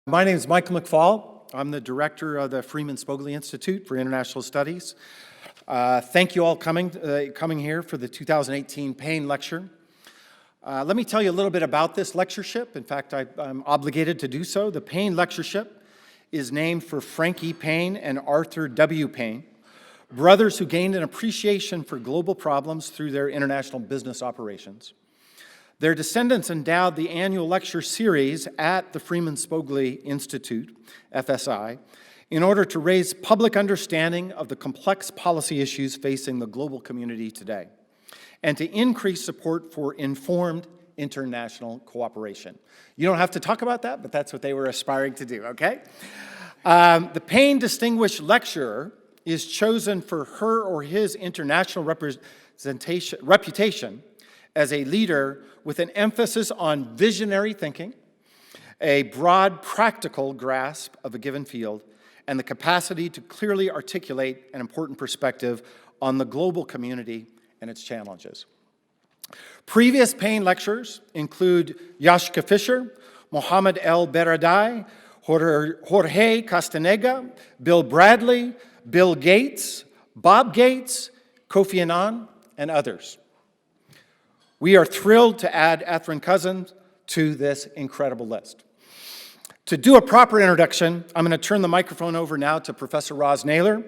My name is Michael McFall. I'm the director of the Freeman Spogli Institute for International Studies. Thank you all coming here for the 2018 Payne Lecture. Let me tell you a little bit about this lectureship. In fact, I'm obligated to do so. The Payne Lectureship is named for Frankie Payne and Arthur W. Payne, brothers who gained an appreciation for global problems through their international business operations. Their descendants endowed the annual lecture series at the Freeman Spogli Institute, FSI, in order to raise public understanding of the complex policy issues facing the global community today, and to increase support for informed international cooperation. You don't have to talk about that, but that's what they were aspiring to do, okay? The Payne Distinguished Lecturer is chosen for her or his international reputation as a leader with an emphasis on visionary thinking, a broad practical grasp of a given field, and the capacity to clearly articulate an important perspective on the global community and its challenges. Previous Payne lecturers include Yashka Fisher, Mohammed El Beradai, Jorge Castaneda, Bill Bradley, Bill Gates, Bob Gates, Kofi Annan, and others. We are thrilled to add Ertharin Cousin to this incredible list. To do a proper introduction, I'm going to turn the microphone over now to Professor Roz Naylor.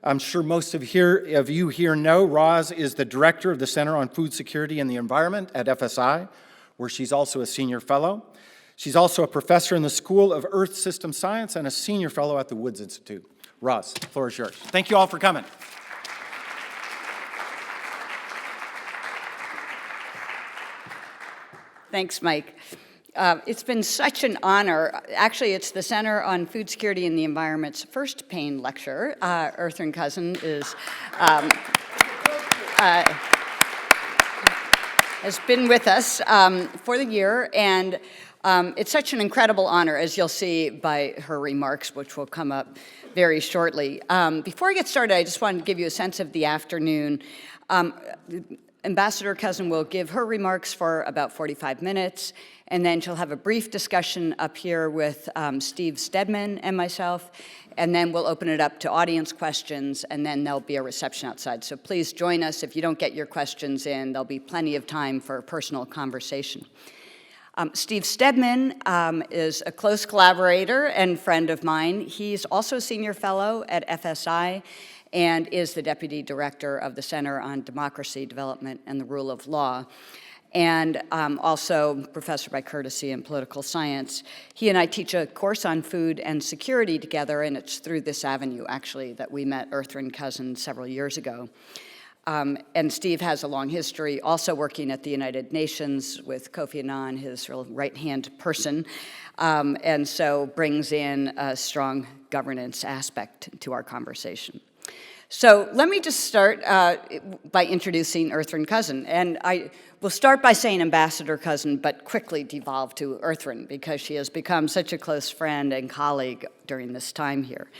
I'm sure most of you here know Roz is the director of the Center on Food Security and the Environment at FSI, where she's also a senior fellow. She's also a professor in the School of Earth System Science and a senior fellow at the Woods Institute. Roz, the floor is yours. Thank you all for coming. Thanks, Mike. It's been such an honor. Actually, it's the Center on Food Security and the Environment's first Payne lecture. Ertharin Cousin has been with us for the year, and it's such an incredible honor, as you'll see by her remarks, which will come up very shortly. Before I get started, I just wanted to give you a sense of the afternoon. Ambassador Cousin will give her remarks for about 45 minutes, and then she'll have a brief discussion up here with Steve Stedman and myself, and then we'll open it up to audience questions, and then there'll be a reception outside. So please join us. If you don't get your questions in, there'll be plenty of time for personal conversation. Steve Stedman is a close collaborator and friend of mine. He's also a senior fellow at FSI, and is the Deputy Director of the Center on Democracy, Development, and the Rule of Law, and also Professor by courtesy in Political Science. He and I teach a course on food and security together, and it's through this avenue, actually, that we met Ertharin Cousin several years ago. And Steve has a long history also working at the United Nations with Kofi Annan, his real right-hand person, and so brings in a strong governance aspect to our conversation. So let me just start by introducing Ertharin Cousin. And I will start by saying Ambassador Cousin, but quickly devolve to Ertharin because she has become such a close friend and colleague during this time here.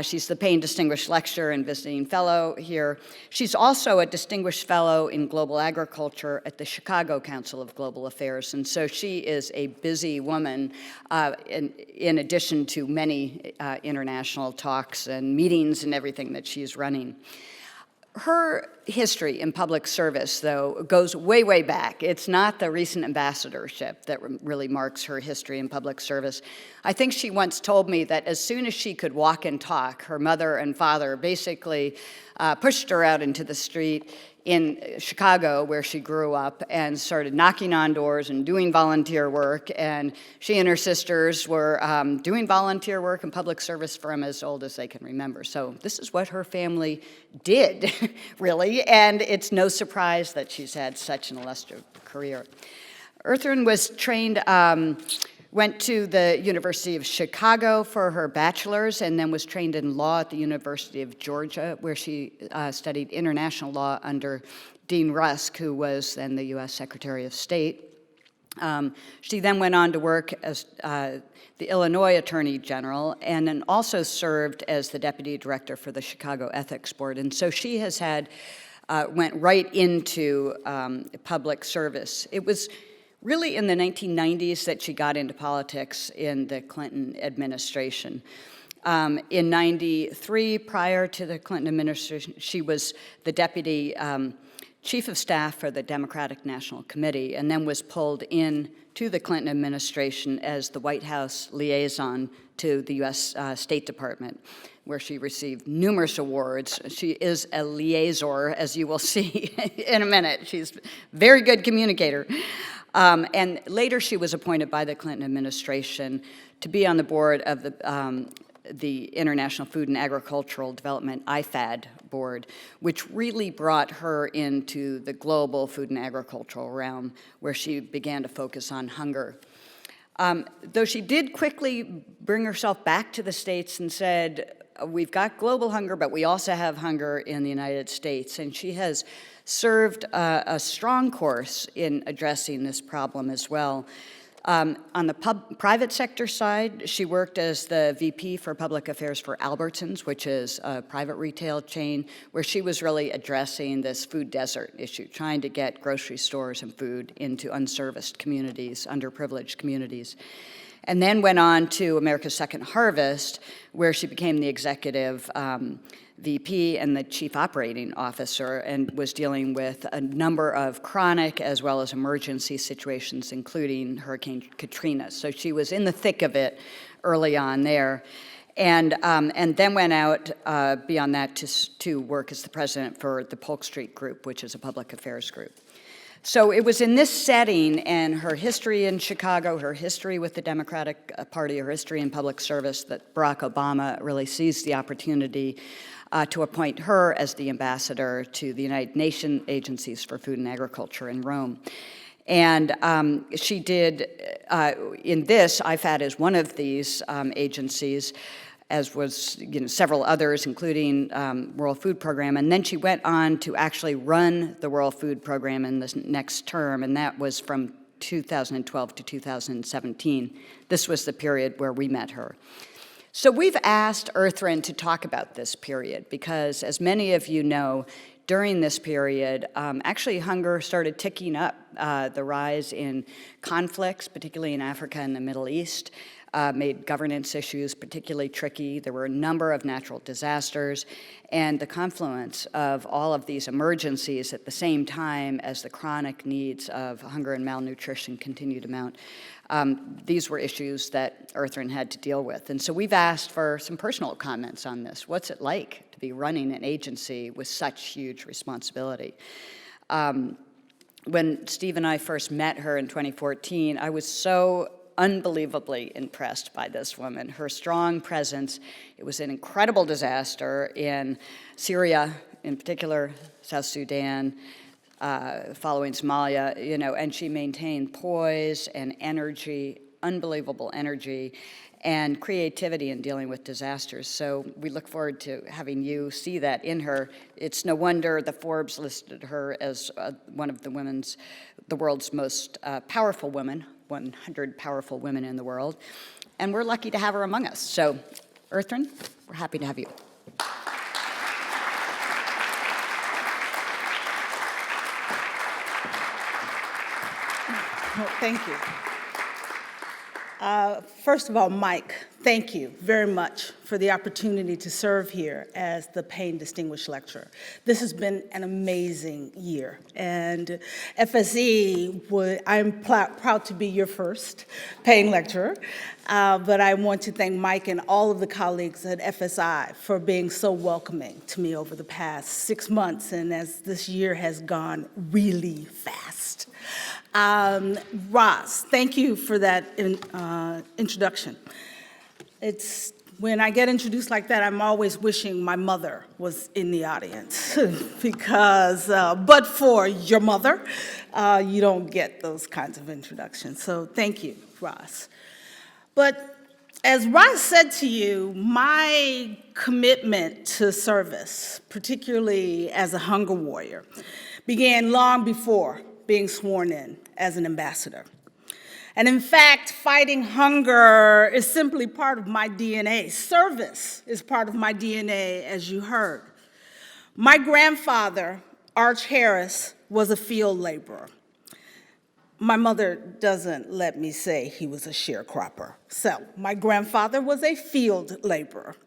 She's the Payne Distinguished Lecturer and Visiting Fellow here. She's also a Distinguished Fellow in Global Agriculture at the Chicago Council of Global Affairs, and so she is a busy woman in addition to many international talks and meetings and everything that she's running. Her history in public service, though, goes way, way back. It's not the recent ambassadorship that really marks her history in public service. I think she once told me that as soon as she could walk and talk, her mother and father basically pushed her out into the street in Chicago, where she grew up, and started knocking on doors and doing volunteer work. And she and her sisters were doing volunteer work and public service from as old as they can remember. So this is what her family did, really, and it's no surprise that she's had such an illustrious career. Ertharin was trained, went to the University of Chicago for her bachelor's, and then was trained in law at the University of Georgia, where she studied international law under Dean Rusk, who was then the U.S. Secretary of State. She then went on to work as the Illinois Attorney General, and then also served as the Deputy Director for the Chicago Ethics Board. And so she has had, went right into public service. It was really in the 1990s that she got into politics in the Clinton administration. In 93, prior to the Clinton administration, she was the deputy chief of staff for the Democratic National Committee, and then was pulled in to the Clinton administration as the White House liaison to the U.S. State Department, where she received numerous awards. She is a liaison, as you will see in a minute. She's a very good communicator. And later she was appointed by the Clinton administration to be on the board of the International Food and Agricultural Development, IFAD, board, which really brought her into the global food and agricultural realm, where she began to focus on hunger. Though she did quickly bring herself back to the States and said, we've got global hunger, but we also have hunger in the United States. And she has served a strong course in addressing this problem as well. On the private sector side, she worked as the VP for Public Affairs for Albertsons, which is a private retail chain, where she was really addressing this food desert issue, trying to get grocery stores and food into unserviced communities, underprivileged communities. And then went on to America's Second Harvest, where she became the executive VP and the chief operating officer, and was dealing with a number of chronic as well as emergency situations, including Hurricane Katrina. So she was in the thick of it early on there. And then went out beyond that to work as the president for the Polk Street Group, which is a public affairs group. So it was in this setting, and her history in Chicago, her history with the Democratic Party, her history in public service, that Barack Obama really seized the opportunity to appoint her as the ambassador to the United Nations Agencies for Food and Agriculture in Rome. And she did, in this, IFAD is one of these agencies, as was several others, including World Food Program. And then she went on to actually run the World Food Program in this next term, and that was from 2012 to 2017. This was the period where we met her. So we've asked Ertharin to talk about this period because, as many of you know, during this period, actually hunger started ticking up. The rise in conflicts, particularly in Africa and the Middle East, made governance issues particularly tricky. There were a number of natural disasters, and the confluence of all of these emergencies at the same time as the chronic needs of hunger and malnutrition continued to mount. These were issues that Ertharin had to deal with. And so we've asked for some personal comments on this. What's it like to be running an agency with such huge responsibility? When Steve and I first met her in 2014, I was so unbelievably impressed by this woman. Her strong presence. It was an incredible disaster in Syria, in particular, South Sudan, following Somalia, and she maintained poise and energy, unbelievable energy, and creativity in dealing with disasters. So we look forward to having you see that in her. It's no wonder the Forbes listed her as one of the world's most powerful women, 100 powerful women in the world, and we're lucky to have her among us. So, Ertharin, we're happy to have you. Well, thank you. First of all, Mike, thank you very much for the opportunity to serve here as the Payne Distinguished Lecturer. This has been an amazing year, and FSE, I'm proud to be your first Payne Lecturer, but I want to thank Mike and all of the colleagues at FSI for being so welcoming to me over the past 6 months, and as this year has gone really fast. Roz, thank you for that introduction. It's when I get introduced like that, I'm always wishing my mother was in the audience because, but for your mother, you don't get those kinds of introductions. So thank you, Roz. But as Roz said to you, my commitment to service, particularly as a hunger warrior, began long before being sworn in as an ambassador. And in fact, fighting hunger is simply part of my DNA. Service is part of my DNA, as you heard. My grandfather, Arch Harris, was a field laborer. my mother doesn't let me say he was a sharecropper. So my grandfather was a field laborer.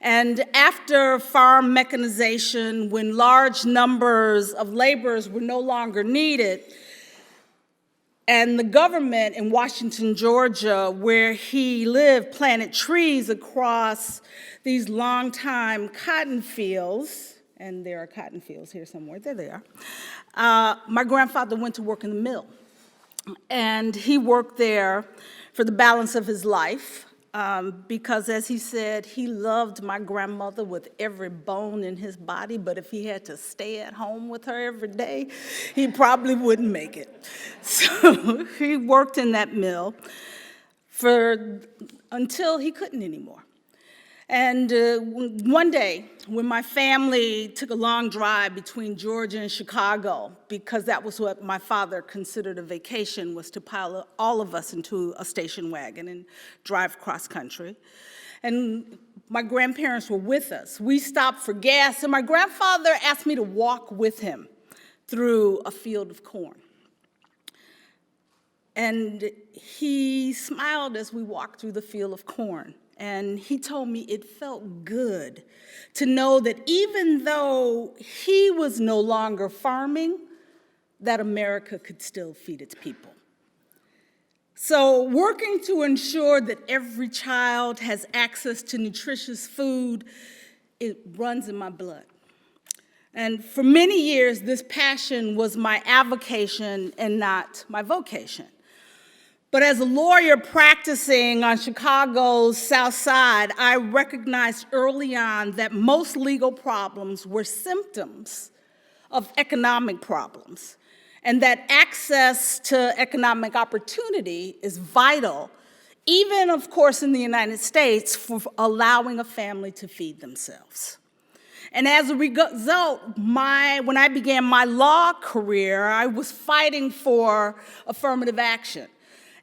And after farm mechanization, when large numbers of laborers were no longer needed, and the government in Washington, Georgia, where he lived, planted trees across these long-time cotton fields, and there are cotton fields here somewhere, there they are. My grandfather went to work in the mill. And he worked there for the balance of his life because, as he said, he loved my grandmother with every bone in his body, but if he had to stay at home with her every day, he probably wouldn't make it. So he worked in that mill until he couldn't anymore. And one day, when my family took a long drive between Georgia and Chicago, because that was what my father considered a vacation, was to pile all of us into a station wagon and drive cross country. And my grandparents were with us. We stopped for gas, and my grandfather asked me to walk with him through a field of corn. And he smiled as we walked through the field of corn. And he told me it felt good to know that even though he was no longer farming, that America could still feed its people. So working to ensure that every child has access to nutritious food, it runs in my blood. And for many years, this passion was my avocation and not my vocation. But as a lawyer practicing on Chicago's South Side, I recognized early on that most legal problems were symptoms of economic problems, and that access to economic opportunity is vital, even, of course, in the United States, for allowing a family to feed themselves. And as a result, when I began my law career, I was fighting for affirmative action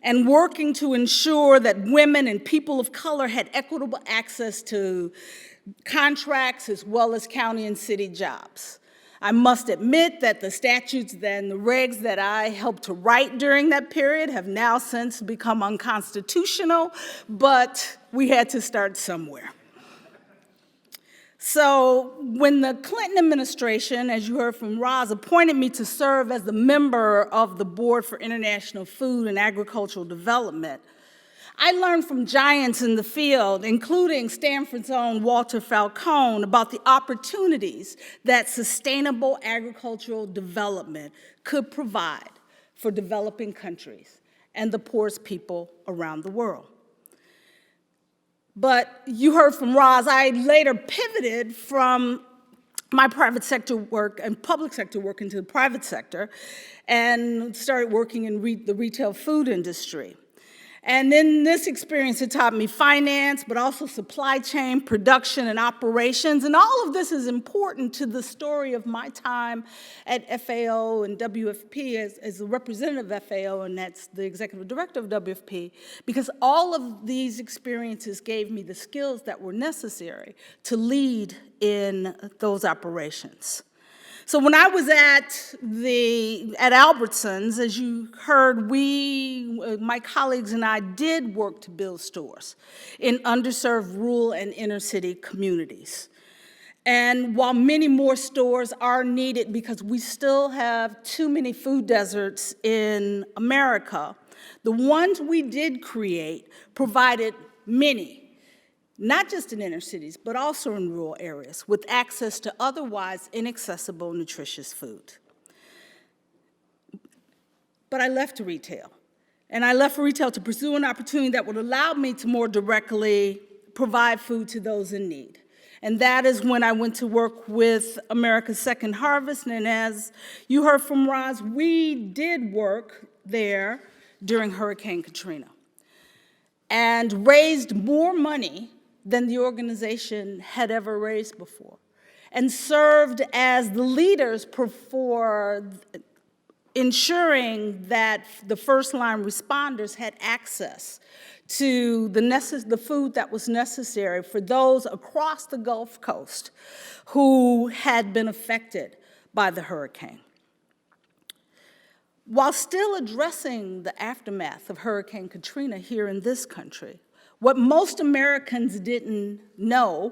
and working to ensure that women and people of color had equitable access to contracts as well as county and city jobs. I must admit that the statutes and the regs that I helped to write during that period have now since become unconstitutional, but we had to start somewhere. So when the Clinton administration, as you heard from Roz, appointed me to serve as the member of the Board for International Food and Agricultural Development, I learned from giants in the field, including Stanford's own Walter Falcone, about the opportunities that sustainable agricultural development could provide for developing countries and the poorest people around the world. But you heard from Roz, I later pivoted from my private sector work and public sector work into the private sector and started working in the retail food industry. And in this experience, it taught me finance, but also supply chain, production, and operations. And all of this is important to the story of my time at FAO and WFP as the representative of FAO, and that's the executive director of WFP, because all of these experiences gave me the skills that were necessary to lead in those operations. So when I was at Albertsons, as you heard, my colleagues and I did work to build stores in underserved rural and inner city communities. And while many more stores are needed because we still have too many food deserts in America, the ones we did create provided many, not just in inner cities, but also in rural areas, with access to otherwise inaccessible, nutritious food. But I left retail, and I left retail to pursue an opportunity that would allow me to more directly provide food to those in need. And that is when I went to work with America's Second Harvest, and as you heard from Roz, we did work there during Hurricane Katrina and raised more money than the organization had ever raised before, and served as the leaders for ensuring that the first-line responders had access to the food that was necessary for those across the Gulf Coast who had been affected by the hurricane. While still addressing the aftermath of Hurricane Katrina here in this country, what most Americans didn't know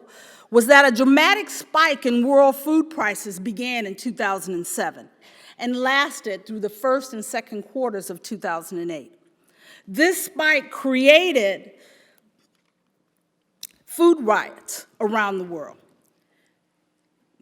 was that a dramatic spike in world food prices began in 2007 and lasted through the first and second quarters of 2008. This spike created food riots around the world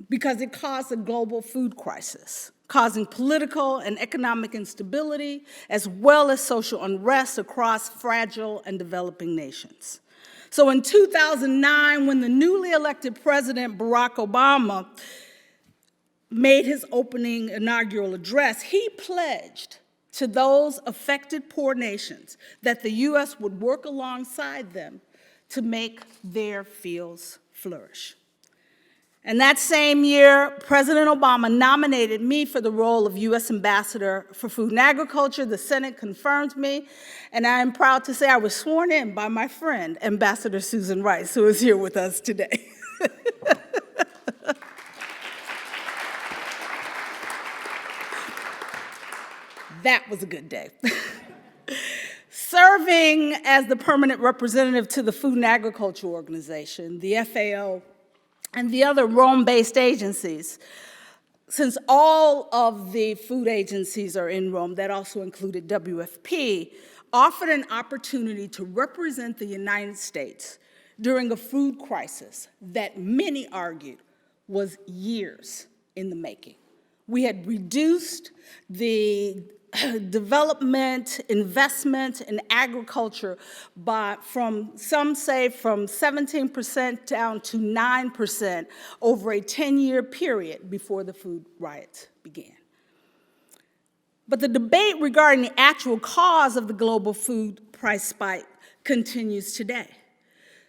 because it caused a global food crisis, causing political and economic instability, as well as social unrest across fragile and developing nations. So in 2009, when the newly elected President Barack Obama made his opening inaugural address, he pledged to those affected poor nations that the U.S. would work alongside them to make their fields flourish. And that same year, President Obama nominated me for the role of U.S. Ambassador for Food and Agriculture. The Senate confirmed me, and I am proud to say I was sworn in by my friend, Ambassador Susan Rice, who is here with us today. That was a good day. Serving as the permanent representative to the Food and Agriculture Organization, the FAO, and the other Rome-based agencies, since all of the food agencies are in Rome, that also included WFP, offered an opportunity to represent the United States during a food crisis that many argued was years in the making. We had reduced the development, investment in agriculture some say from 17% down to 9% over a 10-year period before the food riots began. But the debate regarding the actual cause of the global food price spike continues today.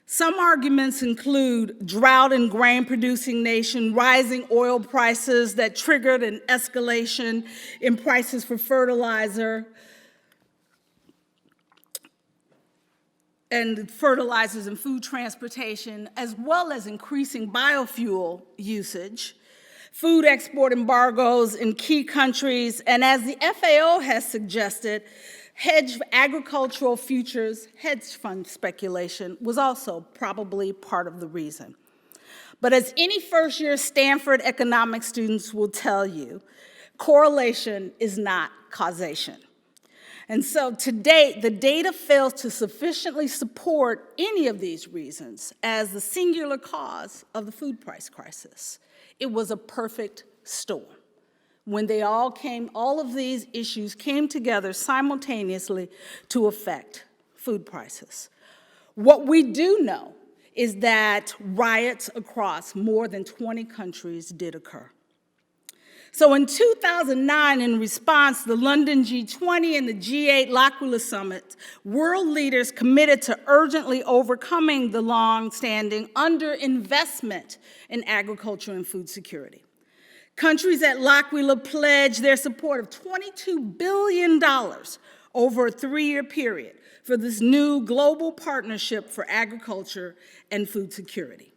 Some arguments include drought in grain-producing nation, rising oil prices that triggered an escalation in prices for fertilizer, and fertilizers and food transportation, as well as increasing biofuel usage, food export embargoes in key countries, and as the FAO has suggested, agricultural futures hedge fund speculation was also probably part of the reason. But as any first-year Stanford economics students will tell you, correlation is not causation. And so to date, the data fails to sufficiently support any of these reasons as the singular cause of the food price crisis. It was a perfect storm. When all of these issues came together simultaneously to affect food prices. What we do know is that riots across more than 20 countries did occur. So in 2009, in response, the London G20 and the G8 L'Aquila Summit, world leaders committed to urgently overcoming the long-standing underinvestment in agriculture and food security. Countries at L'Aquila pledged their support of $22 billion over a 3-year period for this new global partnership for agriculture and food security.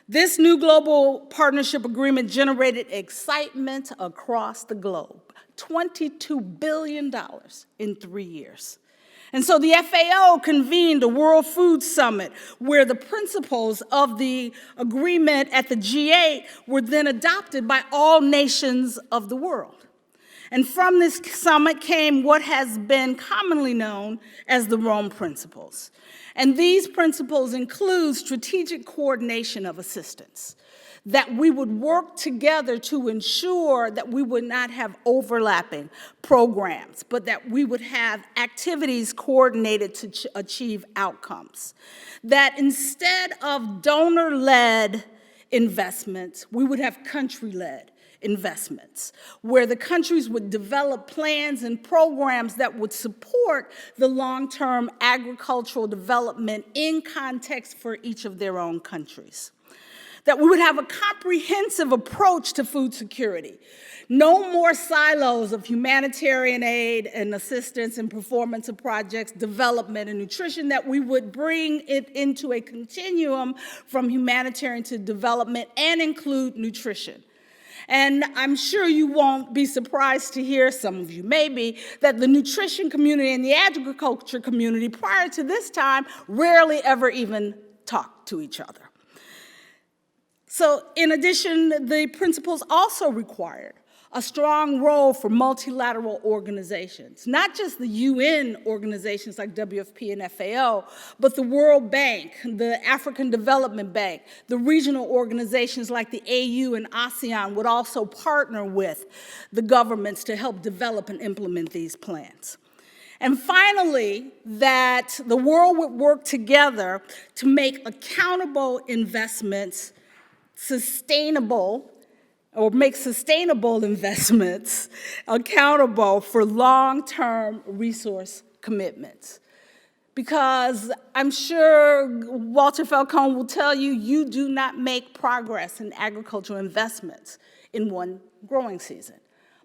This new global partnership agreement generated excitement across the globe, $22 billion in 3 years. And so the FAO convened a World Food Summit where the principles of the agreement at the G8 were then adopted by all nations of the world. And from this summit came what has been commonly known as the Rome Principles. And these principles include strategic coordination of assistance, that we would work together to ensure that we would not have overlapping programs, but that we would have activities coordinated to achieve outcomes. That instead of donor-led investments, we would have country-led investments, where the countries would develop plans and programs that would support the long-term agricultural development in context for each of their own countries. That we would have a comprehensive approach to food security. No more silos of humanitarian aid and assistance and performance of projects, development and nutrition, that we would bring it into a continuum from humanitarian to development and include nutrition. And I'm sure you won't be surprised to hear, some of you maybe, that the nutrition community and the agriculture community prior to this time rarely ever even talked to each other. So in addition, the principles also required a strong role for multilateral organizations, not just the UN organizations like WFP and FAO, but the World Bank, the African Development Bank, the regional organizations like the AU and ASEAN would also partner with the governments to help develop and implement these plans. And finally, that the world would work together to make accountable investments sustainable, or make sustainable investments accountable for long-term resource commitments. Because I'm sure Walter Falcone will tell you, you do not make progress in agricultural investments in one growing season.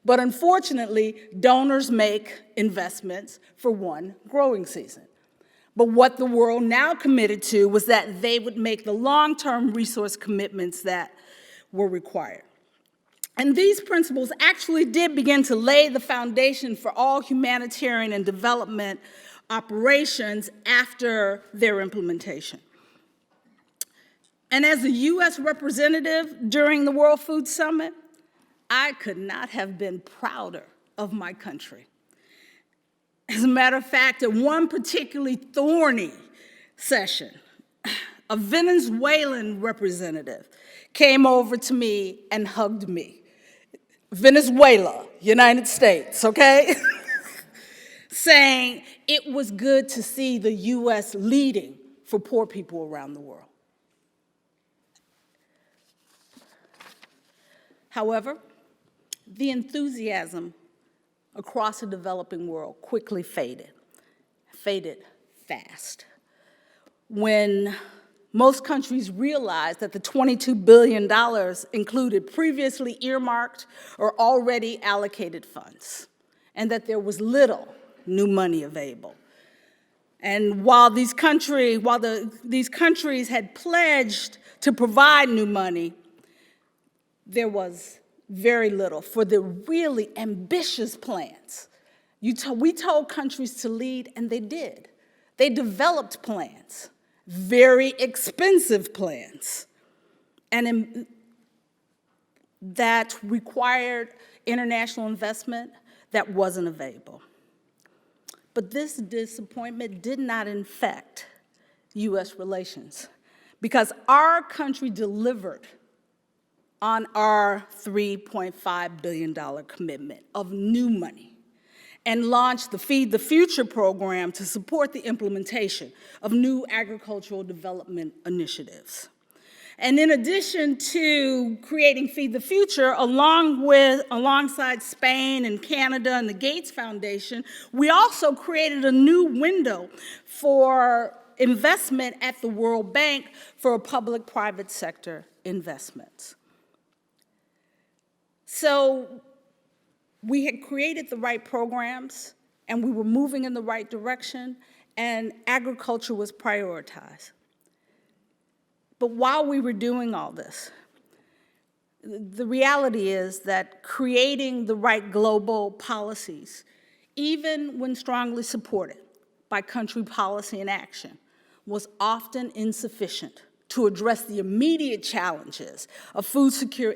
But unfortunately, donors make investments for one growing season. But what the world now committed to was that they would make the long-term resource commitments that were required. And these principles actually did begin to lay the foundation for all humanitarian and development operations after their implementation. And as a US representative during the World Food Summit, I could not have been prouder of my country. As a matter of fact, at one particularly thorny session, a Venezuelan representative came over to me and hugged me. Venezuela, United States, okay? Saying it was good to see the US leading for poor people around the world. However, the enthusiasm across the developing world quickly faded fast. When most countries realized that the $22 billion included previously earmarked or already allocated funds, and that there was little new money available. And while these countries had pledged to provide new money, there was very little for the really ambitious plans. We told countries to lead, and they did. They developed plans, very expensive plans, and that required international investment that wasn't available. But this disappointment did not infect US relations, because our country delivered on our $3.5 billion commitment of new money and launched the Feed the Future program to support the implementation of new agricultural development initiatives. And in addition to creating Feed the Future, alongside Spain and Canada and the Gates Foundation, we also created a new window for investment at the World Bank for public-private sector investments. So we had created the right programs, and we were moving in the right direction, and agriculture was prioritized. But while we were doing all this, the reality is that creating the right global policies, even when strongly supported by country policy and action, was often insufficient to address the immediate challenges of food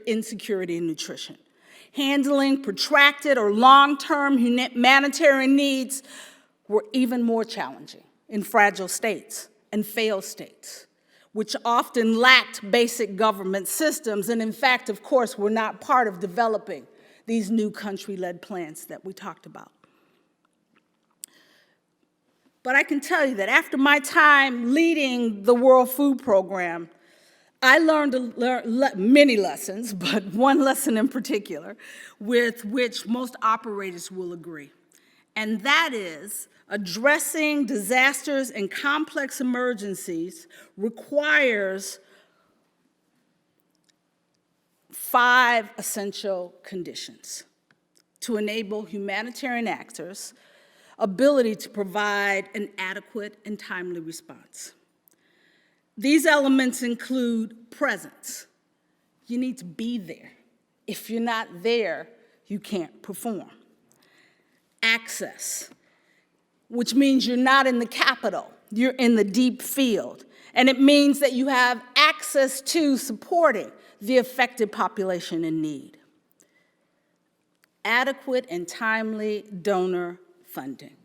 insecurity and nutrition. Handling protracted or long-term humanitarian needs were even more challenging in fragile states and failed states, which often lacked basic government systems, and in fact, of course, were not part of developing these new country-led plans that we talked about. But I can tell you that after my time leading the World Food Program, I learned many lessons, but one lesson in particular, with which most operators will agree, and that is addressing disasters and complex emergencies requires 5 essential conditions to enable humanitarian actors' ability to provide an adequate and timely response. These elements include presence. You need to be there. If you're not there, you can't perform. Access, which means you're not in the capital, you're in the deep field. And it means that you have access to supporting the affected population in need. Adequate and timely donor funding.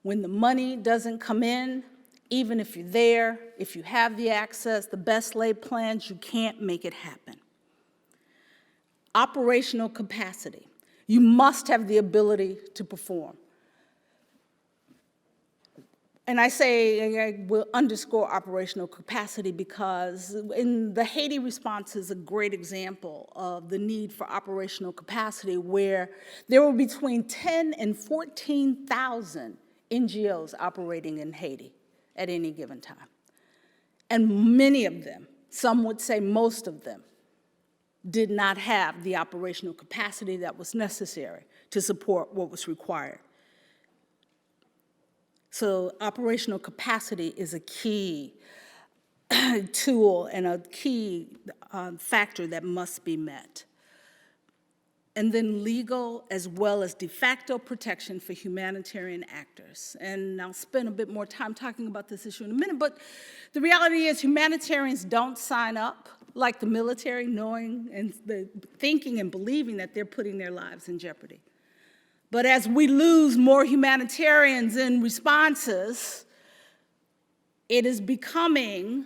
When the money doesn't come in, even if you're there, if you have the access, the best laid plans, you can't make it happen. Operational capacity. You must have the ability to perform. And I will underscore operational capacity because in the Haiti response is a great example of the need for operational capacity, where there were between 10 and 14,000 NGOs operating in Haiti at any given time. And many of them, some would say most of them, did not have the operational capacity that was necessary to support what was required. So operational capacity is a key tool and a key factor that must be met. And then legal as well as de facto protection for humanitarian actors. And I'll spend a bit more time talking about this issue in a minute, but the reality is humanitarians don't sign up like the military, knowing and thinking and believing that they're putting their lives in jeopardy. But as we lose more humanitarians in responses, it is becoming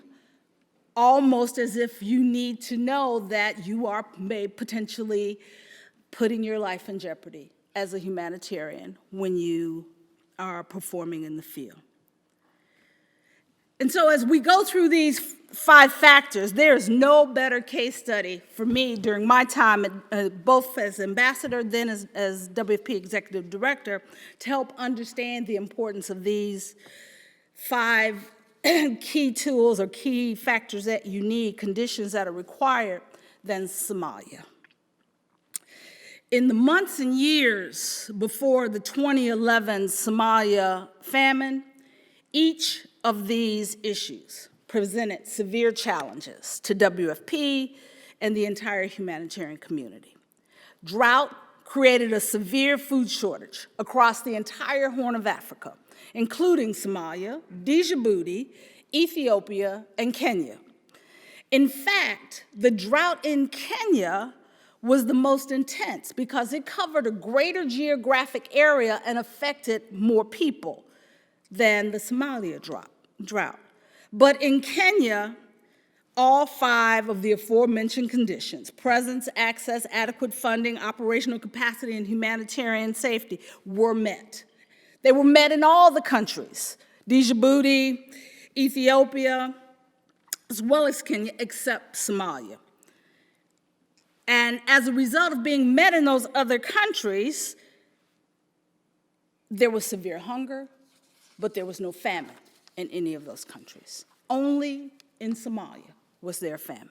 almost as if you need to know that you are potentially putting your life in jeopardy as a humanitarian when you are performing in the field. And so as we go through these 5 factors, there is no better case study for me during my time, both as ambassador, then as WFP executive director, to help understand the importance of these 5 key tools or key factors that you need, conditions that are required, than Somalia. In the months and years before the 2011 Somalia famine, each of these issues presented severe challenges to WFP and the entire humanitarian community. Drought created a severe food shortage across the entire Horn of Africa, including Somalia, Djibouti, Ethiopia, and Kenya. In fact, the drought in Kenya was the most intense because it covered a greater geographic area and affected more people than the Somalia drought. But in Kenya, all 5 of the aforementioned conditions, presence, access, adequate funding, operational capacity, and humanitarian safety, were met. They were met in all the countries, Djibouti, Ethiopia, as well as Kenya, except Somalia. And as a result of being met in those other countries, there was severe hunger, but there was no famine in any of those countries. Only in Somalia was there famine.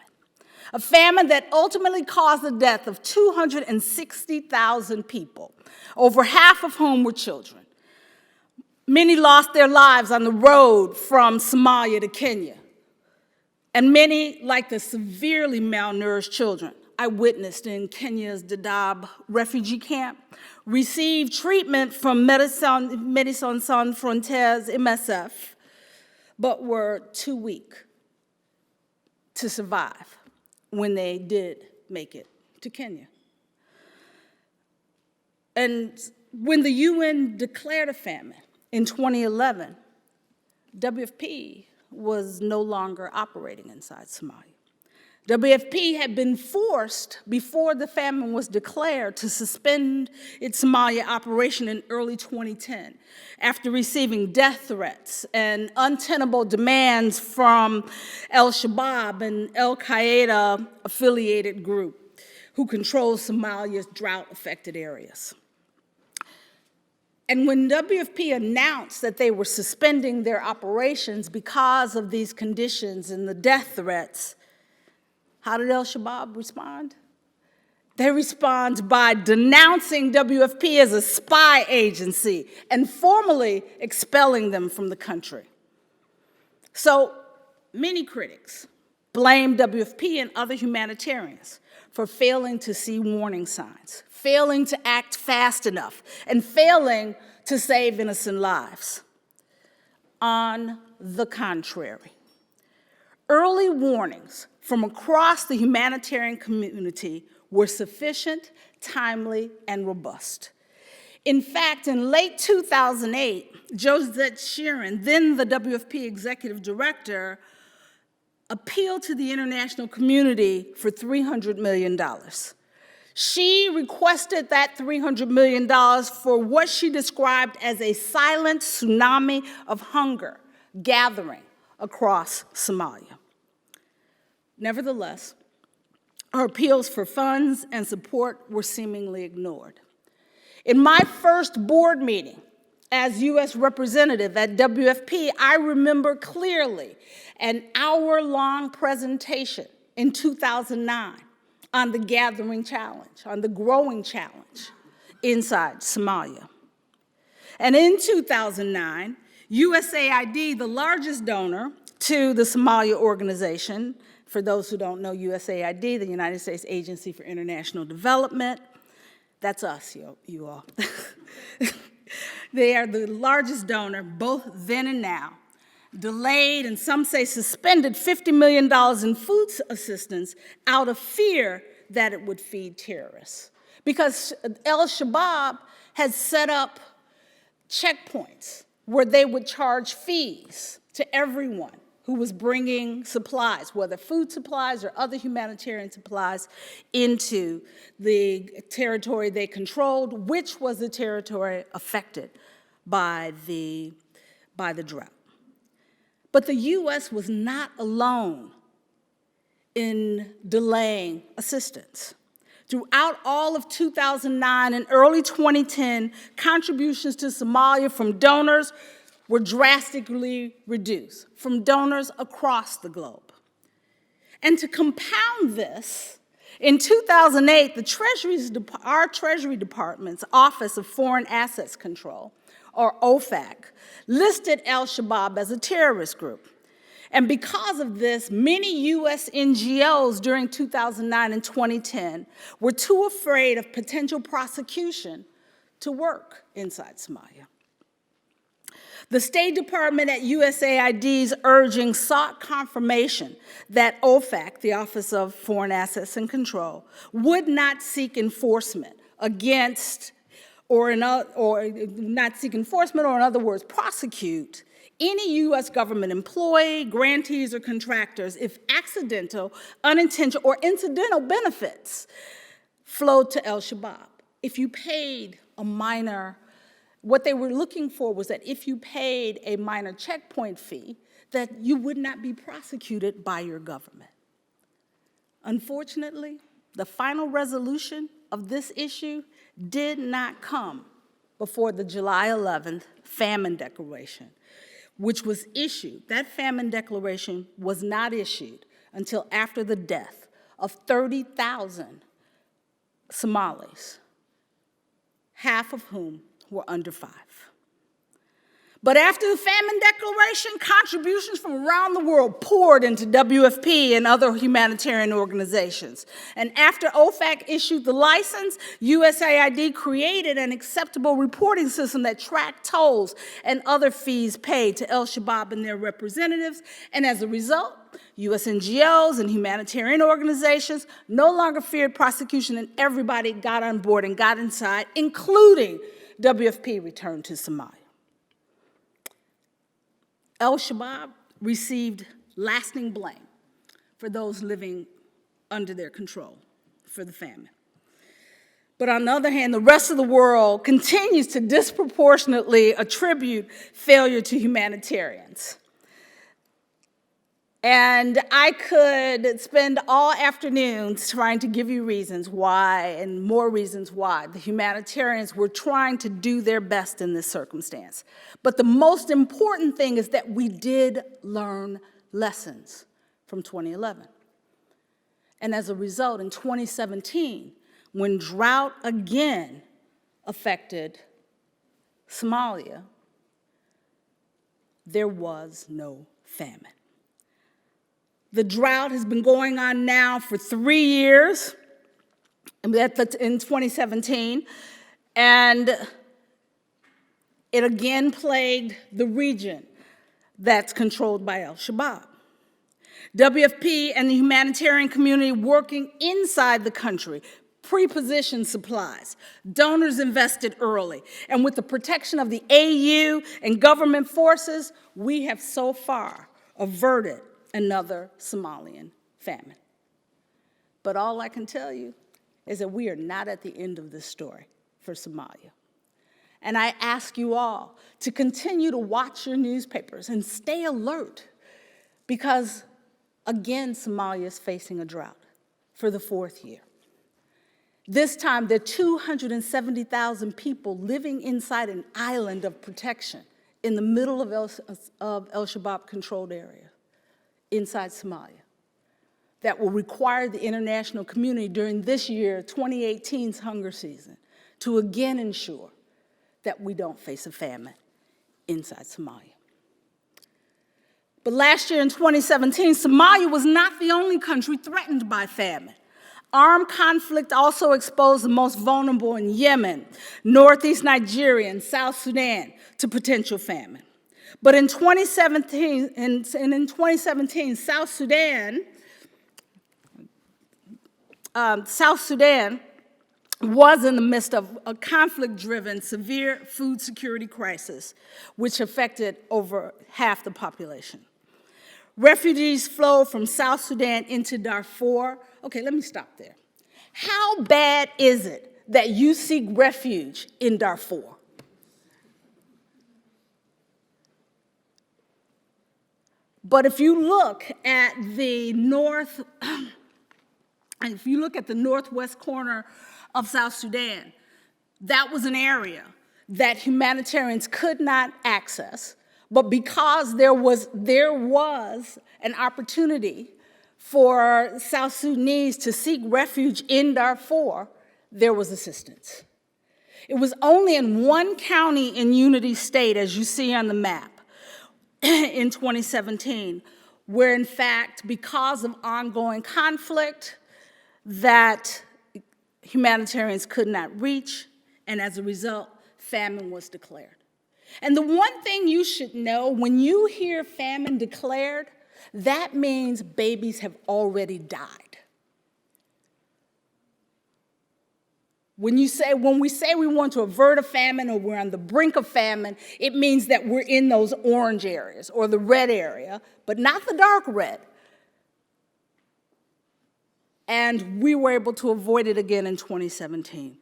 A famine that ultimately caused the death of 260,000 people, over half of whom were children. Many lost their lives on the road from Somalia to Kenya. And many, like the severely malnourished children I witnessed in Kenya's Dadaab refugee camp, received treatment from Médecins Sans Frontières, MSF, but were too weak to survive when they did make it to Kenya. And when the UN declared a famine in 2011, WFP was no longer operating inside Somalia. WFP had been forced, before the famine was declared, to suspend its Somalia operation in early 2010 after receiving death threats and untenable demands from al-Shabaab, an al-Qaeda affiliated group who controls Somalia's drought-affected areas. And when WFP announced that they were suspending their operations because of these conditions and the death threats, how did al-Shabaab respond? They respond by denouncing WFP as a spy agency and formally expelling them from the country. So many critics blame WFP and other humanitarians for failing to see warning signs, failing to act fast enough, and failing to save innocent lives. On the contrary, early warnings from across the humanitarian community were sufficient, timely, and robust. In fact, in late 2008, Josette Sheeran, then the WFP executive director, appealed to the international community for $300 million. She requested that $300 million for what she described as a silent tsunami of hunger gathering across Somalia. Nevertheless, her appeals for funds and support were seemingly ignored. In my first board meeting as U.S. representative at WFP, I remember clearly an hour-long presentation in 2009 on the gathering challenge, on the growing challenge inside Somalia. And in 2009, USAID, the largest donor to the Somalia organization, for those who don't know USAID, the United States Agency for International Development, that's us, you all. They are the largest donor, both then and now, delayed and some say suspended $50 million in food assistance out of fear that it would feed terrorists. Because al-Shabaab had set up checkpoints where they would charge fees to everyone who was bringing supplies, whether food supplies or other humanitarian supplies, into the territory they controlled, which was the territory affected by the drought. But the U.S. was not alone in delaying assistance. Throughout all of 2009 and early 2010, contributions to Somalia from donors were drastically reduced, from donors across the globe. And to compound this, in 2008, our Treasury Department's Office of Foreign Assets Control, or OFAC, listed al-Shabaab as a terrorist group. And because of this, many U.S. NGOs during 2009 and 2010 were too afraid of potential prosecution to work inside Somalia. The State Department at USAID's urging sought confirmation that OFAC, the Office of Foreign Assets and Control, would not seek enforcement against, or in other words, prosecute any U.S. government employee, grantees, or contractors if accidental, unintentional, or incidental benefits flowed to al-Shabaab. If you paid a minor, what they were looking for was that if you paid a minor checkpoint fee, that you would not be prosecuted by your government. Unfortunately, the final resolution of this issue did not come before the July 11th famine declaration, which was issued. That famine declaration was not issued until after the death of 30,000 Somalis, half of whom were under 5. But after the famine declaration, contributions from around the world poured into WFP and other humanitarian organizations. And after OFAC issued the license, USAID created an acceptable reporting system that tracked tolls and other fees paid to al-Shabaab and their representatives. And as a result, U.S. NGOs and humanitarian organizations no longer feared prosecution, and everybody got on board and got inside, including WFP returned to Somalia. Al-Shabaab received lasting blame for those living under their control for the famine. But on the other hand, the rest of the world continues to disproportionately attribute failure to humanitarians. And I could spend all afternoon trying to give you reasons why, and more reasons why, the humanitarians were trying to do their best in this circumstance. But the most important thing is that we did learn lessons from 2011. And as a result, in 2017, when drought again affected Somalia, there was no famine. The drought has been going on now for 3 years, in 2017, and it again plagued the region that's controlled by al-Shabaab. WFP and the humanitarian community working inside the country pre-positioned supplies. Donors invested early. And with the protection of the AU and government forces, we have so far averted another Somalian famine. But all I can tell you is that we are not at the end of this story for Somalia. And I ask you all to continue to watch your newspapers and stay alert, because, again, Somalia is facing a drought for the 4th year. This time, there are 270,000 people living inside an island of protection in the middle of al-Shabaab-controlled area inside Somalia that will require the international community during this year, 2018's hunger season, to again ensure that we don't face a famine inside Somalia. But last year in 2017, Somalia was not the only country threatened by famine. Armed conflict also exposed the most vulnerable in Yemen, northeast Nigeria, and South Sudan to potential famine. But in 2017, South Sudan was in the midst of a conflict-driven, severe food security crisis, which affected over half the population. Refugees flowed from South Sudan into Darfur. Okay, let me stop there. How bad is it that you seek refuge in Darfur? But if you look at the northwest corner of South Sudan, that was an area that humanitarians could not access. But because there was an opportunity for South Sudanese to seek refuge in Darfur, there was assistance. It was only in one county in Unity State, as you see on the map, in 2017, where in fact, because of ongoing conflict, that humanitarians could not reach, and as a result, famine was declared. And the one thing you should know, when you hear famine declared, that means babies have already died. When we say we want to avert a famine or we're on the brink of famine, it means that we're in those orange areas or the red area, but not the dark red. And we were able to avoid it again in 2017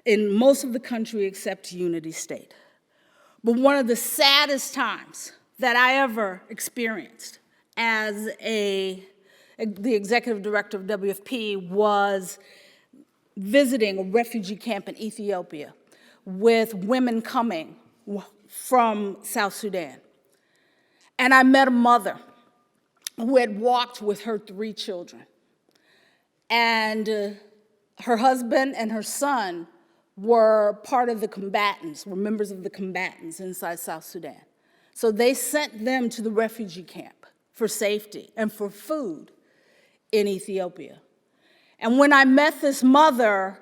in most of the country except Unity State. But one of the saddest times that I ever experienced as the executive director of WFP was visiting a refugee camp in Ethiopia with women coming from South Sudan. And I met a mother who had walked with her 3 children. And her husband and her son were part of the combatants, were members of the combatants inside South Sudan. So they sent them to the refugee camp for safety and for food in Ethiopia. And when I met this mother,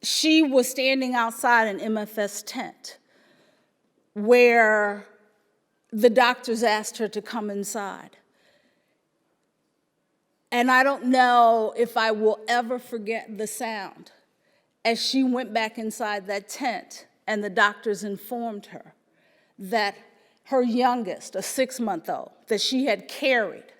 she was standing outside an MFS tent where the doctors asked her to come inside. And I don't know if I will ever forget the sound as she went back inside that tent and the doctors informed her that her youngest, a 6-month-old, that she had carried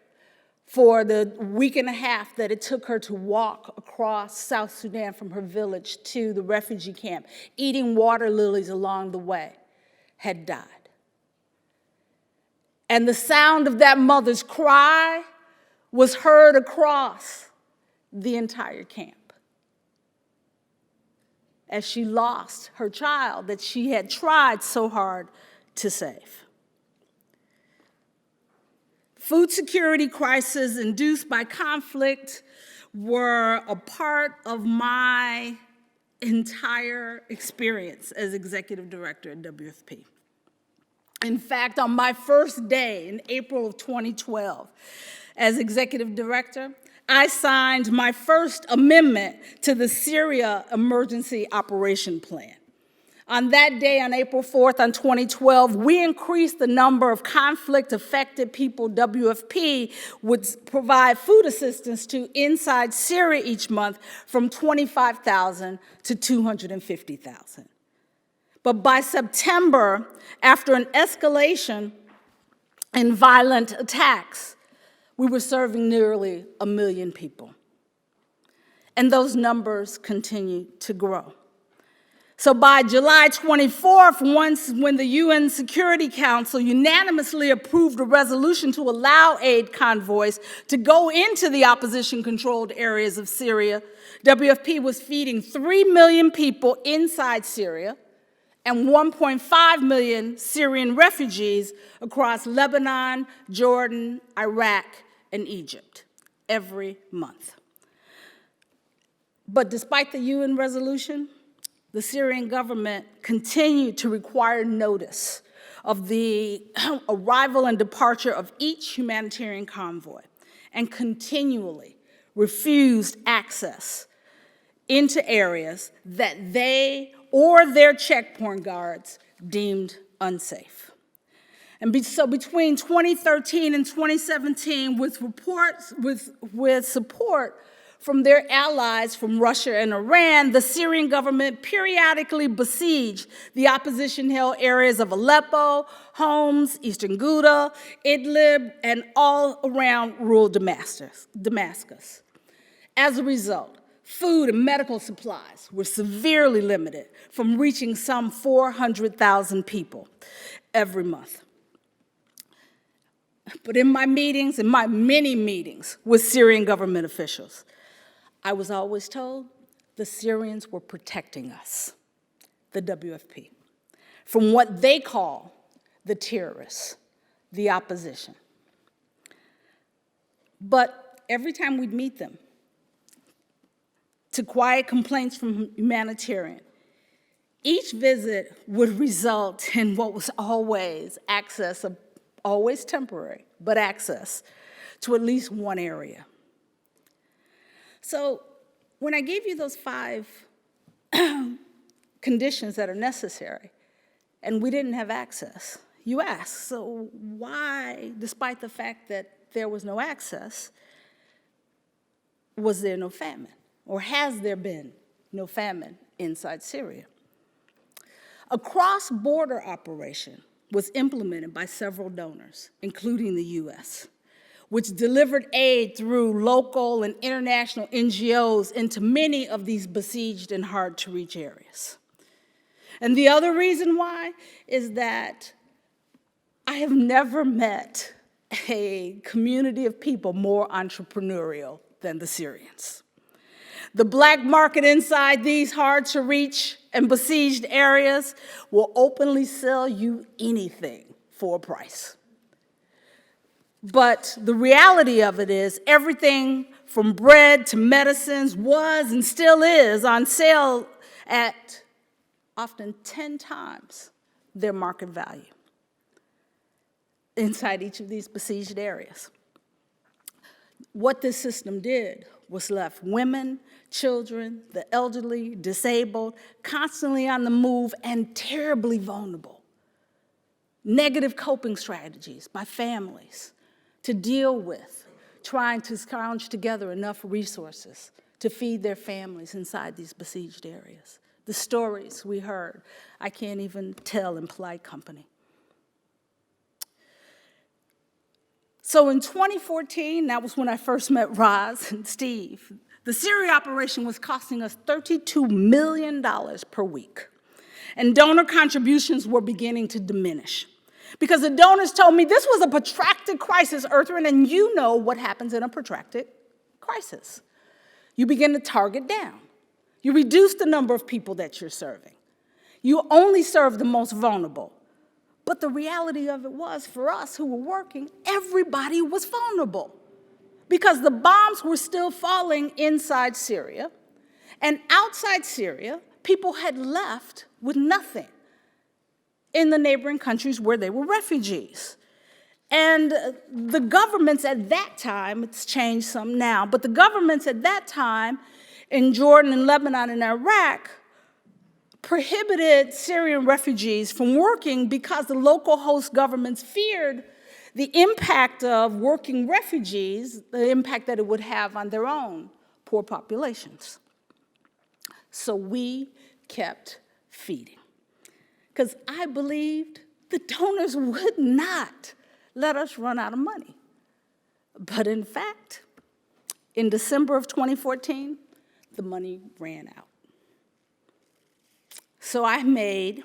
for the week and a half that it took her to walk across South Sudan from her village to the refugee camp, eating water lilies along the way, had died. And the sound of that mother's cry was heard across the entire camp as she lost her child that she had tried so hard to save. Food security crises induced by conflict were a part of my entire experience as executive director at WFP. In fact, on my first day in April of 2012, as executive director, I signed my first amendment to the Syria Emergency Operation Plan. On that day, on April 4th, on 2012, we increased the number of conflict-affected people WFP would provide food assistance to inside Syria each month from 25,000 to 250,000. But by September, after an escalation in violent attacks, we were serving nearly 1 million people. And those numbers continue to grow. So by July 24th, when the UN Security Council unanimously approved a resolution to allow aid convoys to go into the opposition-controlled areas of Syria, WFP was feeding 3 million people inside Syria and 1.5 million Syrian refugees across Lebanon, Jordan, Iraq, and Egypt every month. But despite the UN resolution, the Syrian government continued to require notice of the arrival and departure of each humanitarian convoy and continually refused access into areas that they or their checkpoint guards deemed unsafe. And so between 2013 and 2017, with support from their allies from Russia and Iran, the Syrian government periodically besieged the opposition-held areas of Aleppo, Homs, Eastern Ghouta, Idlib, and all around rural Damascus. As a result, food and medical supplies were severely limited from reaching some 400,000 people every month. But in my many meetings with Syrian government officials, I was always told the Syrians were protecting us, the WFP, from what they call the terrorists, the opposition. But every time we'd meet them, to quiet complaints from humanitarian, each visit would result in what was always access, always temporary, but access to at least one area. So when I gave you those 5 conditions that are necessary, and we didn't have access, you asked, so why, despite the fact that there was no access, was there no famine? Or has there been no famine inside Syria? A cross-border operation was implemented by several donors, including the US, which delivered aid through local and international NGOs into many of these besieged and hard-to-reach areas. And the other reason why is that I have never met a community of people more entrepreneurial than the Syrians. The black market inside these hard-to-reach and besieged areas will openly sell you anything for a price. But the reality of it is everything from bread to medicines was and still is on sale at often 10 times their market value inside each of these besieged areas. What this system did was left women, children, the elderly, disabled, constantly on the move and terribly vulnerable. Negative coping strategies by families to deal with trying to scrounge together enough resources to feed their families inside these besieged areas. The stories we heard, I can't even tell in polite company. So in 2014, that was when I first met Roz and Steve, the Syria operation was costing us $32 million per week. And donor contributions were beginning to diminish. Because the donors told me this was a protracted crisis, Ertharin, and you know what happens in a protracted crisis. You begin to target down. You reduce the number of people that you're serving. You only serve the most vulnerable. But the reality of it was, for us who were working, everybody was vulnerable. Because the bombs were still falling inside Syria, and outside Syria, people had left with nothing in the neighboring countries where they were refugees. And the governments at that time, it's changed some now, but the governments at that time in Jordan and Lebanon and Iraq prohibited Syrian refugees from working because the local host governments feared the impact of working refugees, the impact that it would have on their own poor populations. So we kept feeding, because I believed the donors would not let us run out of money. But in fact, in December of 2014, the money ran out. So I made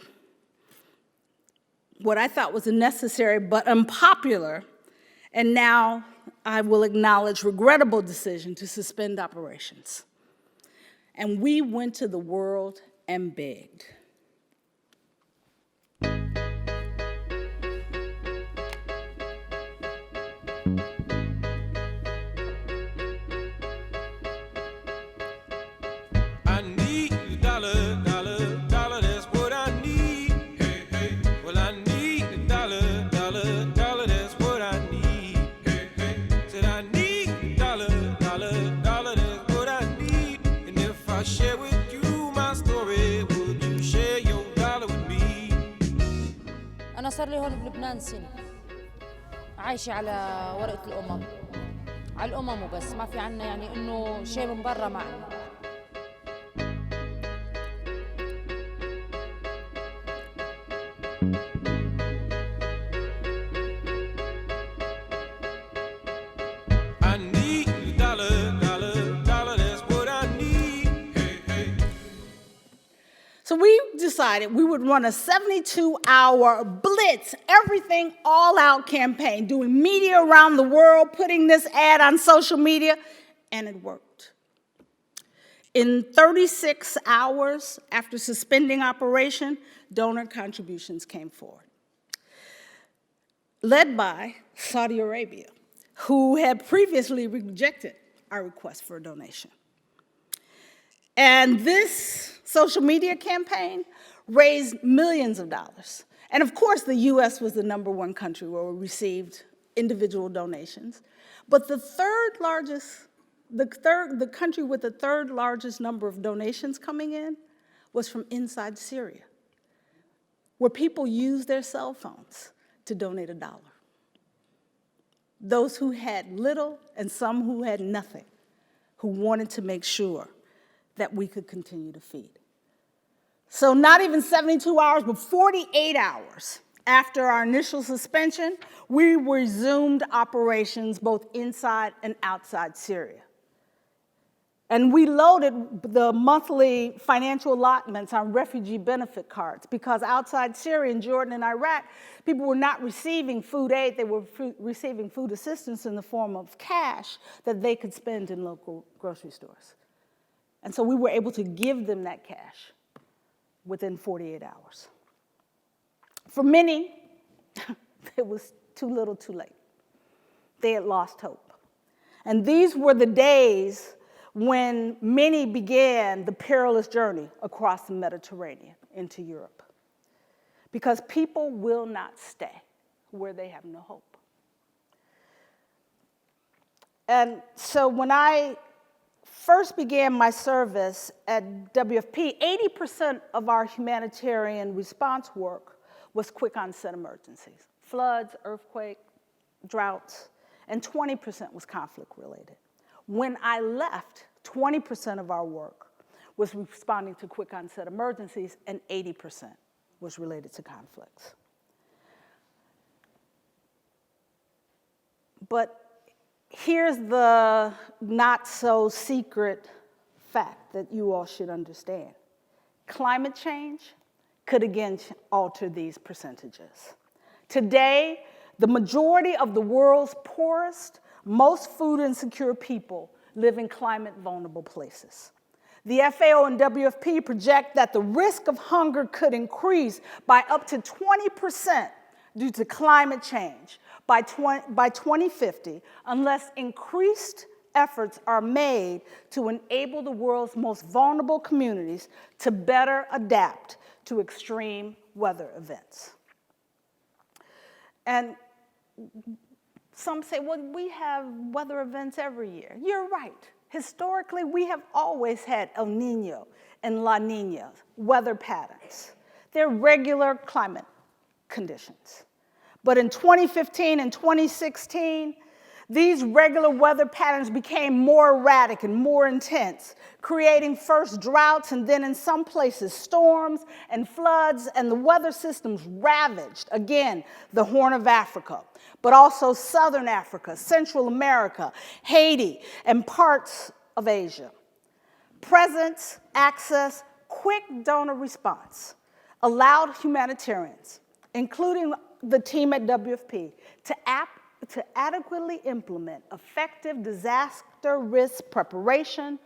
what I thought was a necessary but unpopular, and now I will acknowledge regrettable decision to suspend operations. And we went to the world and begged. أنا صار لي هون بلبنان سنة عايشة على ورقة الأمم، على الأمم وبس، ما في عنا يعني إنه شيء من برا ما عنا. So we decided we would run a 72-hour blitz, everything all-out campaign, doing media around the world, putting this ad on social media, and it worked. In 36 hours after suspending operation, donor contributions came forward, led by Saudi Arabia, who had previously rejected our request for a donation. And this social media campaign raised millions of dollars. And of course, the US was the #1 country where we received individual donations. But the country with the third largest number of donations coming in was from inside Syria, where people used their cell phones to donate $1. Those who had little and some who had nothing, who wanted to make sure that we could continue to feed. So not even 72 hours, but 48 hours after our initial suspension, we resumed operations both inside and outside Syria. And we loaded the monthly financial allotments on refugee benefit cards, because outside Syria and Jordan and Iraq, people were not receiving food aid, they were receiving food assistance in the form of cash that they could spend in local grocery stores. And so we were able to give them that cash within 48 hours. For many, it was too little too late. They had lost hope. And these were the days when many began the perilous journey across the Mediterranean into Europe. Because people will not stay where they have no hope. And so when I first began my service at WFP, 80% of our humanitarian response work was quick onset emergencies: floods, earthquake, droughts, and 20% was conflict related. When I left, 20% of our work was responding to quick onset emergencies, and 80% was related to conflicts. But here's the not so secret fact that you all should understand. Climate change could again alter these percentages. Today, the majority of the world's poorest, most food insecure people live in climate vulnerable places. The FAO and WFP project that the risk of hunger could increase by up to 20% due to climate change by 2050, unless increased efforts are made to enable the world's most vulnerable communities to better adapt to extreme weather events. And some say, well, we have weather events every year. You're right. Historically, we have always had El Nino and La Nina weather patterns. They're regular climate conditions. But in 2015 and 2016, these regular weather patterns became more erratic and more intense, creating first droughts and then in some places storms and floods, and the weather systems ravaged, again, the Horn of Africa, but also Southern Africa, Central America, Haiti, and parts of Asia. Presence, access, quick donor response allowed humanitarians, including the team at WFP, to adequately implement effective disaster risk preparation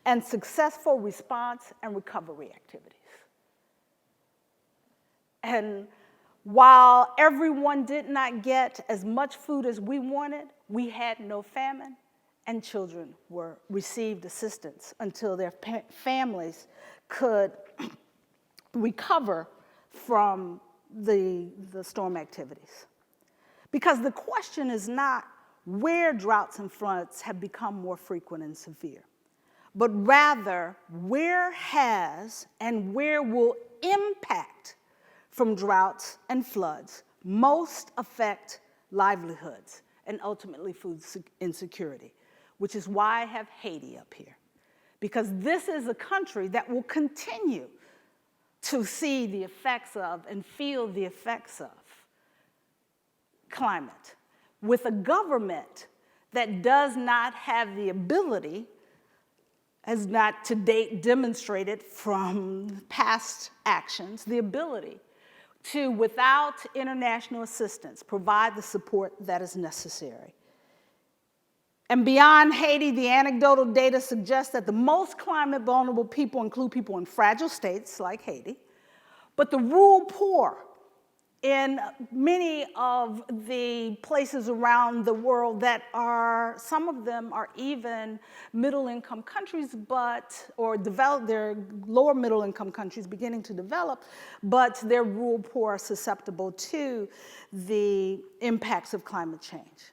and successful response and recovery activities. And while everyone did not get as much food as we wanted, we had no famine, and children received assistance until their families could recover from the storm activities. Because the question is not where droughts and floods have become more frequent and severe, but rather where has and where will impact from droughts and floods most affect livelihoods and ultimately food insecurity, which is why I have Haiti up here. Because this is a country that will continue to see the effects of and feel the effects of climate, with a government that does not have the ability, has not to date demonstrated from past actions, the ability to, without international assistance, provide the support that is necessary. And beyond Haiti, the anecdotal data suggests that the most climate vulnerable people include people in fragile states like Haiti, but the rural poor in many of the places around the world that are, some of them are even middle-income countries, or they're lower middle-income countries beginning to develop, but their rural poor are susceptible to the impacts of climate change.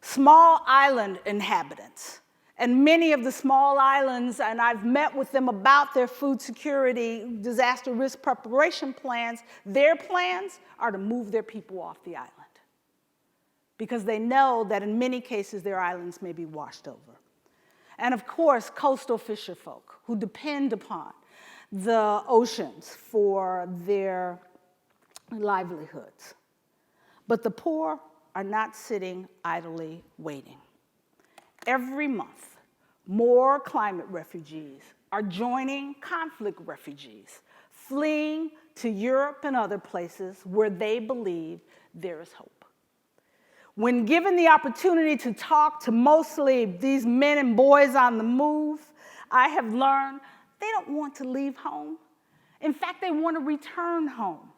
Small island inhabitants, and many of the small islands, and I've met with them about their food security, disaster risk preparation plans, their plans are to move their people off the island because they know that in many cases their islands may be washed over. And of course, coastal fisherfolk who depend upon the oceans for their livelihoods. But the poor are not sitting idly waiting. Every month, more climate refugees are joining conflict refugees, fleeing to Europe and other places where they believe there is hope. When given the opportunity to talk to mostly these men and boys on the move, I have learned they don't want to leave home. In fact, they want to return home.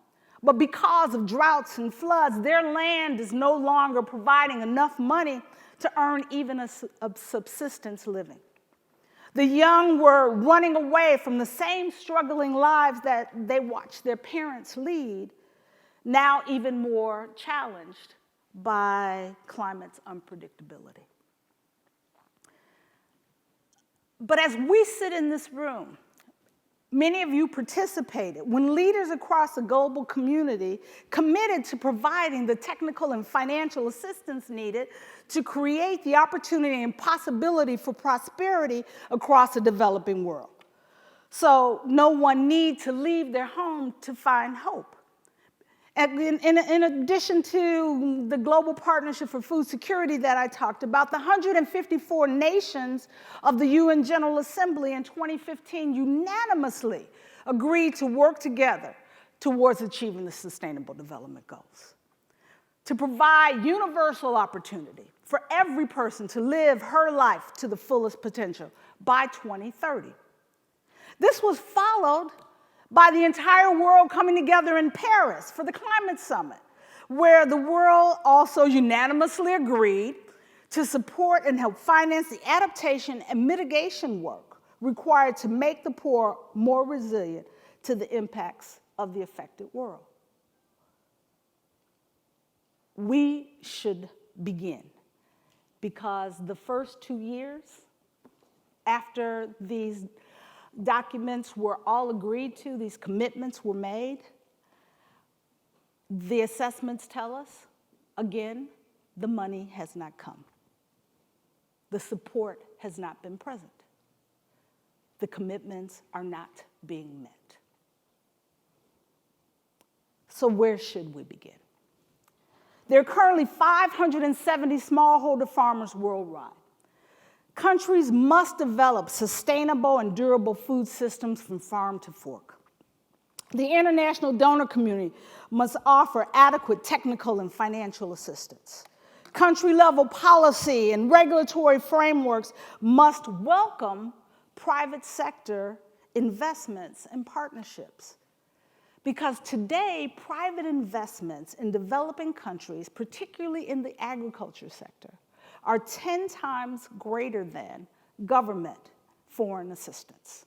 But because of droughts and floods, their land is no longer providing enough money to earn even a subsistence living. The young were running away from the same struggling lives that they watched their parents lead, now even more challenged by climate's unpredictability. But as we sit in this room, many of you participated when leaders across the global community committed to providing the technical and financial assistance needed to create the opportunity and possibility for prosperity across the developing world. So no one need to leave their home to find hope. And in addition to the Global Partnership for Food Security that I talked about, the 154 nations of the UN General Assembly in 2015 unanimously agreed to work together towards achieving the Sustainable Development Goals, to provide universal opportunity for every person to live her life to the fullest potential by 2030. This was followed by the entire world coming together in Paris for the climate summit, where the world also unanimously agreed to support and help finance the adaptation and mitigation work required to make the poor more resilient to the impacts of the affected world. we should begin, because the first 2 years after these documents were all agreed to, these commitments were made, the assessments tell us, again, the money has not come. The support has not been present. The commitments are not being met. So where should we begin? There are currently 570 smallholder farmers worldwide. Countries must develop sustainable and durable food systems from farm to fork. The international donor community must offer adequate technical and financial assistance. Country-level policy and regulatory frameworks must welcome private sector investments and partnerships. Because today, private investments in developing countries, particularly in the agriculture sector, are 10 times greater than government foreign assistance.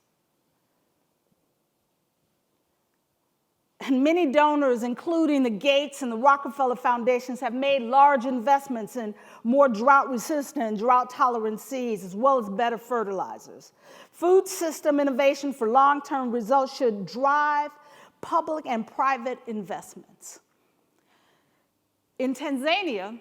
And many donors, including the Gates and the Rockefeller Foundations, have made large investments in more drought-resistant and drought-tolerant seeds, as well as better fertilizers. Food system innovation for long-term results should drive public and private investments. In Tanzania,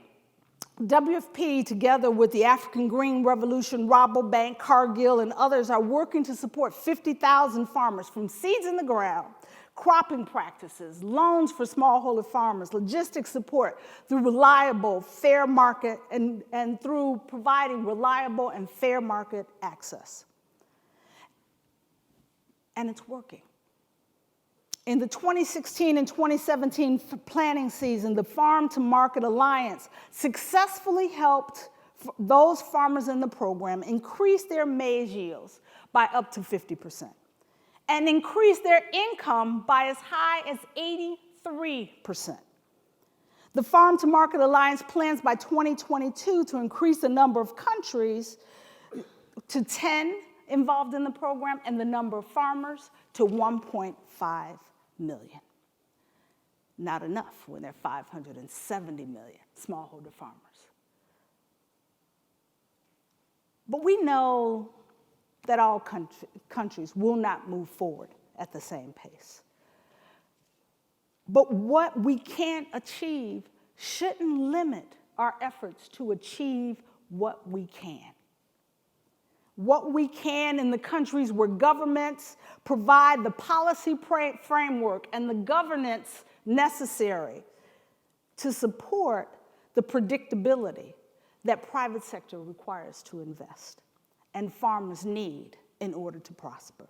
WFP, together with the African Green Revolution, Rabobank, Cargill, and others, are working to support 50,000 farmers from seeds in the ground, cropping practices, loans for smallholder farmers, logistics support through reliable, fair market, and through providing reliable and fair market access. And it's working. In the 2016 and 2017 planting season, the Farm to Market Alliance successfully helped those farmers in the program increase their maize yields by up to 50% and increase their income by as high as 83%. The Farm to Market Alliance plans by 2022 to increase the number of countries to 10 involved in the program and the number of farmers to 1.5 million. Not enough when there are 570 million smallholder farmers. But we know that all countries will not move forward at the same pace. But what we can't achieve shouldn't limit our efforts to achieve what we can. What we can in the countries where governments provide the policy framework and the governance necessary to support the predictability that private sector requires to invest and farmers need in order to prosper.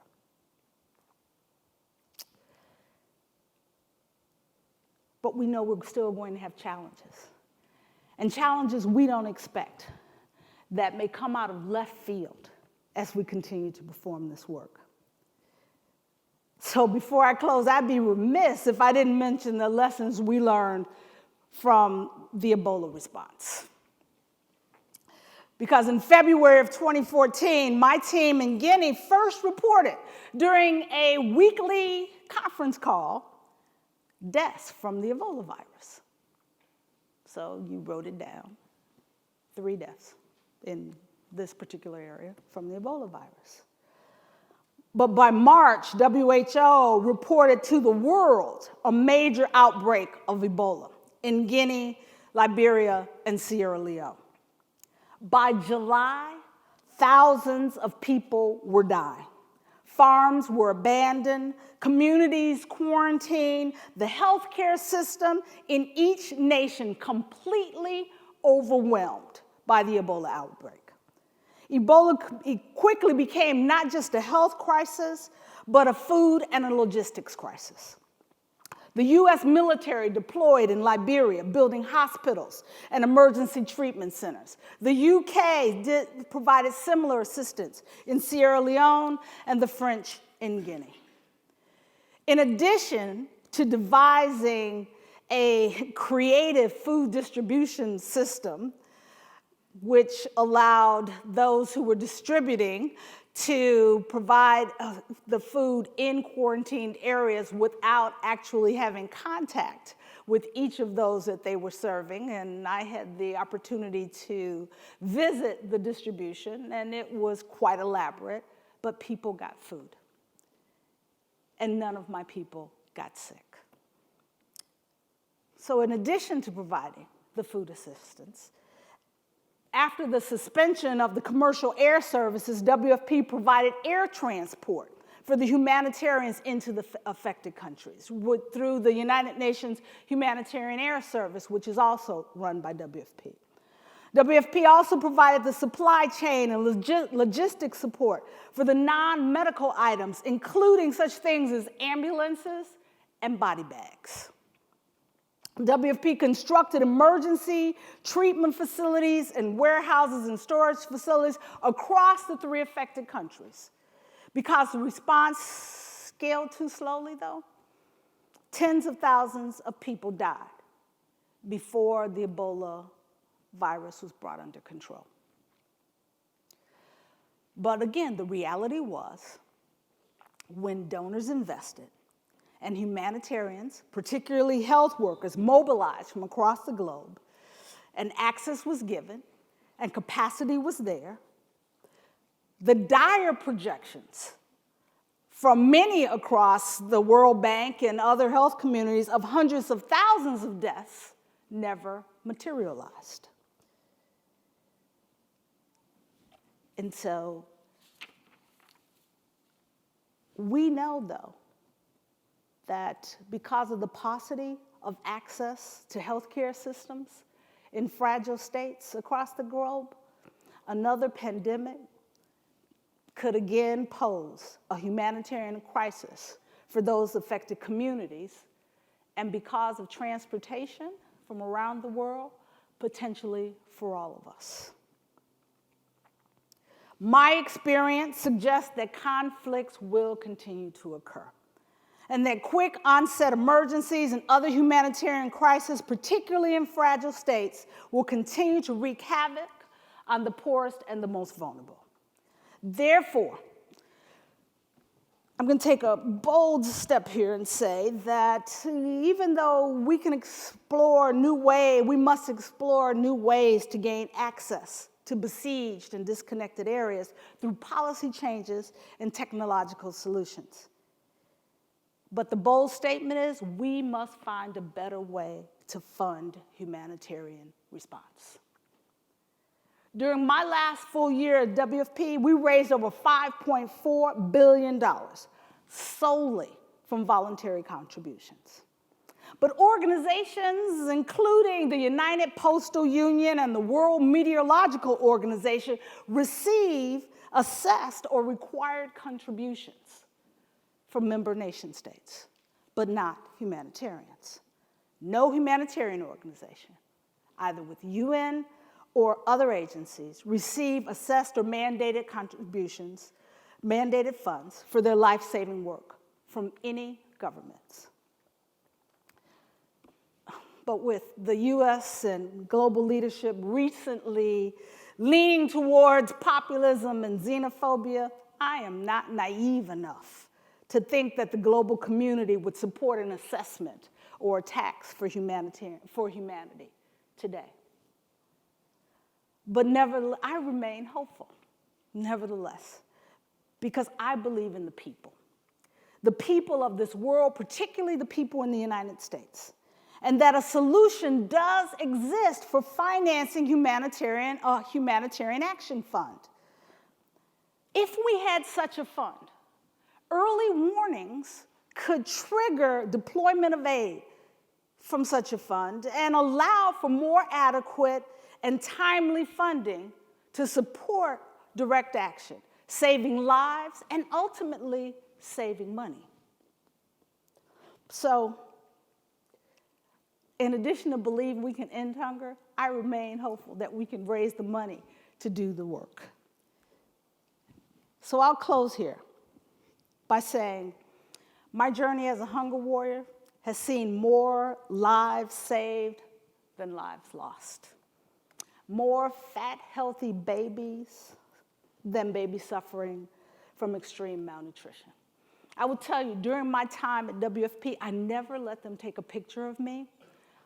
But we know we're still going to have challenges, and challenges we don't expect that may come out of left field as we continue to perform this work. So before I close, I'd be remiss if I didn't mention the lessons we learned from the Ebola response. Because in February of 2014, my team in Guinea first reported during a weekly conference call deaths from the Ebola virus. So you wrote it down, 3 deaths in this particular area from the Ebola virus. But by March, WHO reported to the world a major outbreak of Ebola in Guinea, Liberia, and Sierra Leone. By July, thousands of people were dying. Farms were abandoned, communities quarantined, the healthcare system in each nation completely overwhelmed by the Ebola outbreak. Ebola quickly became not just a health crisis, but a food and a logistics crisis. The US military deployed in Liberia, building hospitals and emergency treatment centers. The UK provided similar assistance in Sierra Leone and the French in Guinea. In addition to devising a creative food distribution system, which allowed those who were distributing to provide the food in quarantined areas without actually having contact with each of those that they were serving. And I had the opportunity to visit the distribution, and it was quite elaborate, but people got food. And none of my people got sick. So in addition to providing the food assistance, after the suspension of the commercial air services, WFP provided air transport for the humanitarians into the affected countries through the United Nations Humanitarian Air Service, which is also run by WFP. WFP also provided the supply chain and logistic support for the non-medical items, including such things as ambulances and body bags. WFP constructed emergency treatment facilities and warehouses and storage facilities across the 3 affected countries. Because the response scaled too slowly, though, tens of thousands of people died before the Ebola virus was brought under control. But again, the reality was, when donors invested and humanitarians, particularly health workers, mobilized from across the globe, and access was given, and capacity was there, the dire projections from many across the World Bank and other health communities of hundreds of thousands of deaths never materialized. And so we know, though, that because of the paucity of access to healthcare systems in fragile states across the globe, another pandemic could again pose a humanitarian crisis for those affected communities, and because of transportation from around the world, potentially for all of us. My experience suggests that conflicts will continue to occur, and that quick onset emergencies and other humanitarian crises, particularly in fragile states, will continue to wreak havoc on the poorest and the most vulnerable. Therefore, I'm going to take a bold step here and say that even though we can explore we must explore new ways to gain access to besieged and disconnected areas through policy changes and technological solutions. But the bold statement is, we must find a better way to fund humanitarian response. During my last full year at WFP, we raised over $5.4 billion solely from voluntary contributions. But organizations, including the United Postal Union and the World Meteorological Organization, receive assessed or required contributions from member nation states, but not humanitarians. No humanitarian organization, either with UN or other agencies, receive assessed or mandated contributions, mandated funds for their life-saving work from any governments. But with the US and global leadership recently leaning towards populism and xenophobia, I am not naive enough to think that the global community would support an assessment or a tax for humanity today. But I remain hopeful, nevertheless, because I believe in the people of this world, particularly the people in the United States, and that a solution does exist for financing a humanitarian action fund. If we had such a fund, early warnings could trigger deployment of aid from such a fund and allow for more adequate and timely funding to support direct action, saving lives and ultimately saving money. So, in addition to believing we can end hunger, I remain hopeful that we can raise the money to do the work. So I'll close here by saying my journey as a hunger warrior has seen more lives saved than lives lost. More fat, healthy babies than babies suffering from extreme malnutrition. I will tell you, during my time at WFP, I never let them take a picture of me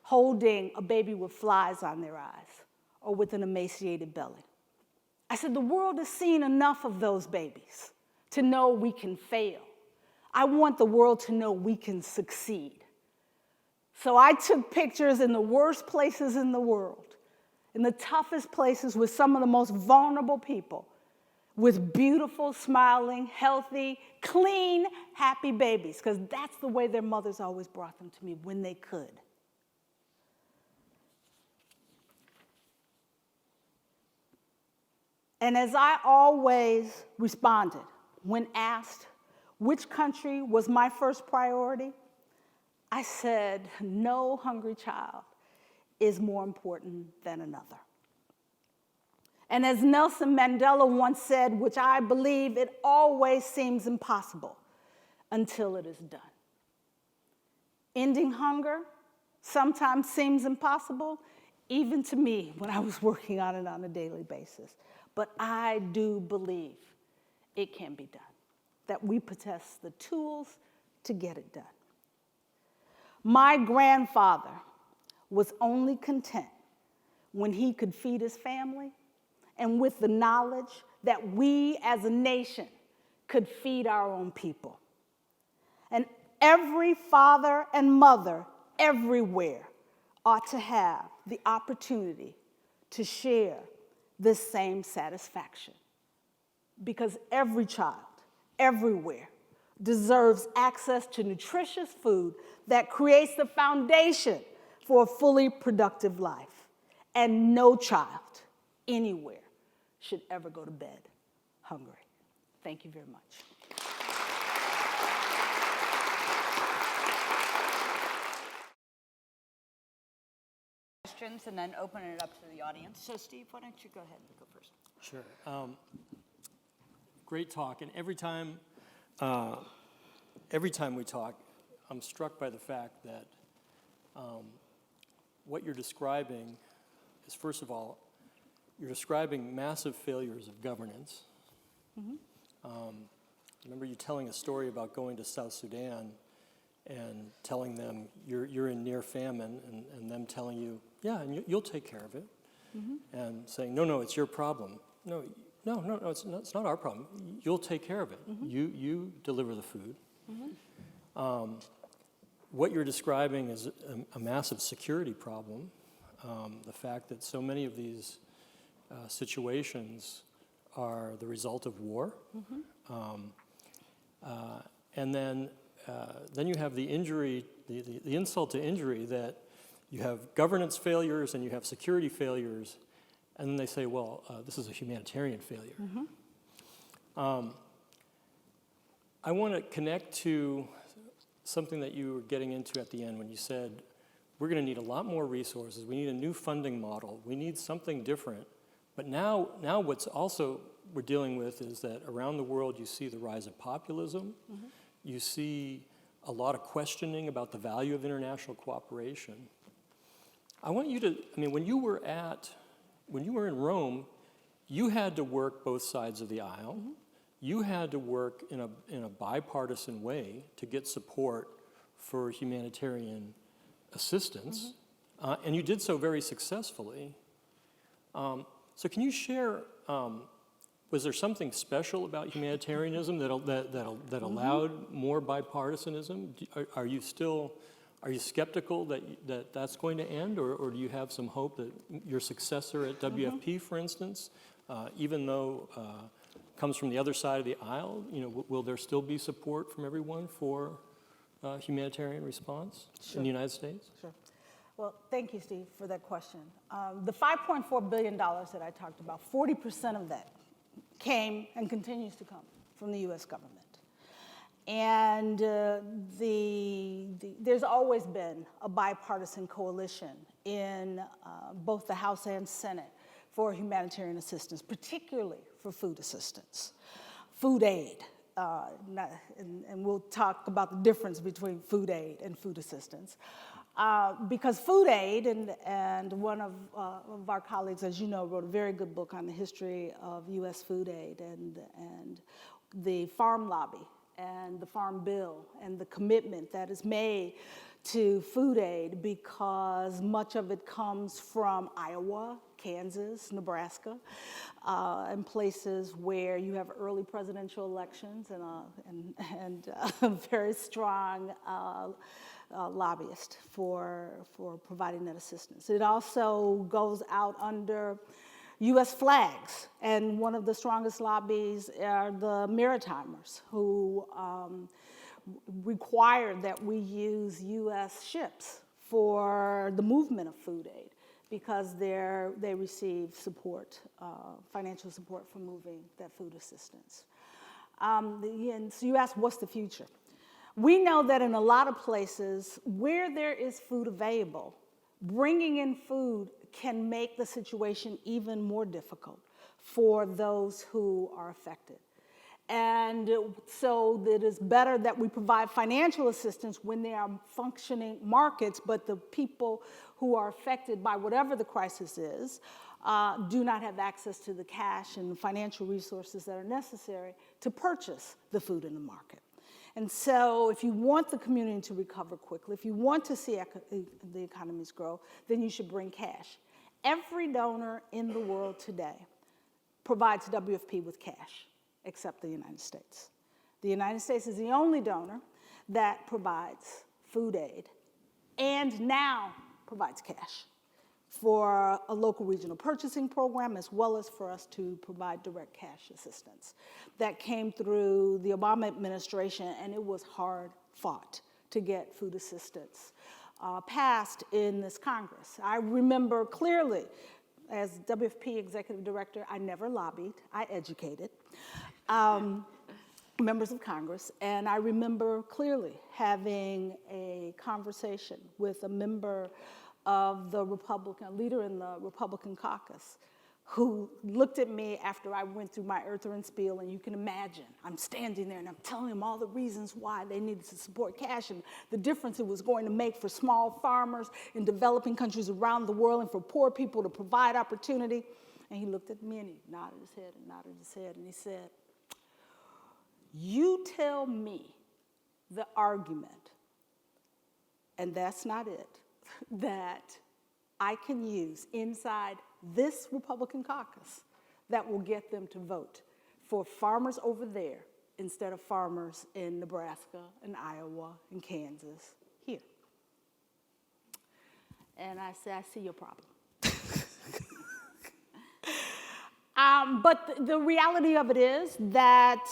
holding a baby with flies on their eyes or with an emaciated belly. I said, the world has seen enough of those babies to know we can fail. I want the world to know we can succeed. So I took pictures in the worst places in the world, in the toughest places with some of the most vulnerable people, with beautiful, smiling, healthy, clean, happy babies, because that's the way their mothers always brought them to me when they could. And as I always responded when asked which country was my first priority, I said, no hungry child is more important than another. And as Nelson Mandela once said, which I believe, it always seems impossible until it is done. Ending hunger sometimes seems impossible, even to me when I was working on it on a daily basis. But I do believe it can be done, that we possess the tools to get it done. My grandfather was only content when he could feed his family and with the knowledge that we as a nation could feed our own people. And every father and mother everywhere ought to have the opportunity to share this same satisfaction. Because every child, everywhere, deserves access to nutritious food that creates the foundation for a fully productive life. And no child anywhere should ever go to bed hungry. Thank you very much. Questions and then open it up to the audience. So Steve, why don't you go ahead and go first? Sure. Great talk. And every time we talk, I'm struck by the fact that what you're describing is, first of all, you're describing massive failures of governance. I remember you telling a story about going to South Sudan and telling them you're in near famine, and them telling you, yeah, and you'll take care of it, and saying, no, it's your problem. No, it's not our problem. You'll take care of it. You deliver the food. What you're describing is a massive security problem. The fact that so many of these situations are the result of war. And then you have the injury, the insult to injury, that you have governance failures and you have security failures, and then they say, well, this is a humanitarian failure. I want to connect to something that you were getting into at the end when you said, we're going to need a lot more resources. We need a new funding model. We need something different. But now what's also we're dealing with is that around the world you see the rise of populism. You see a lot of questioning about the value of international cooperation. I want you to, when you were in Rome, you had to work both sides of the aisle. You had to work in a bipartisan way to get support for humanitarian assistance, and you did so very successfully. So can you share, was there something special about humanitarianism that allowed more bipartisanism? Are you skeptical that that's going to end, or do you have some hope that your successor at WFP, for instance, even though comes from the other side of the aisle, will there still be support from everyone for humanitarian response in the United States? Sure. Well, thank you, Steve, for that question. The $5.4 billion that I talked about, 40% of that came and continues to come from the U.S. government. And there's always been a bipartisan coalition in both the House and Senate for humanitarian assistance, particularly for food assistance, food aid. And we'll talk about the difference between food aid and food assistance. Because food aid, and one of our colleagues, as you know, wrote a very good book on the history of U.S. food aid, and the farm lobby and the farm bill and the commitment that is made to food aid, because much of it comes from Iowa, Kansas, Nebraska, and places where you have early presidential elections and very strong lobbyist for providing that assistance. It also goes out under U.S. flags, and one of the strongest lobbies are the Maritimers, who require that we use U.S. ships for the movement of food aid, because they receive support, financial support for moving that food assistance. And so you asked, what's the future? We know that in a lot of places where there is food available, bringing in food can make the situation even more difficult for those who are affected. And so it is better that we provide financial assistance when there are functioning markets, but the people who are affected by whatever the crisis is do not have access to the cash and the financial resources that are necessary to purchase the food in the market. And so if you want the community to recover quickly, if you want to see the economies grow, then you should bring cash. Every donor in the world today provides WFP with cash, except the United States. The United States is the only donor that provides food aid and now provides cash for a local regional purchasing program, as well as for us to provide direct cash assistance. That came through the Obama administration, and it was hard fought to get food assistance passed in this Congress. I remember clearly, as WFP executive director, I never lobbied, I educated members of Congress, and I remember clearly having a conversation with a member of the leader in the Republican caucus, who looked at me after I went through my Ertharin spiel, and you can imagine, I'm standing there and I'm telling them all the reasons why they needed to support cash and the difference it was going to make for small farmers in developing countries around the world and for poor people to provide opportunity. And he looked at me and he nodded his head and nodded his head, and he said, "You tell me the argument, and that's not it, that I can use inside this Republican caucus that will get them to vote for farmers over there instead of farmers in Nebraska and Iowa and Kansas here." And I said, I see your problem. But the reality of it is that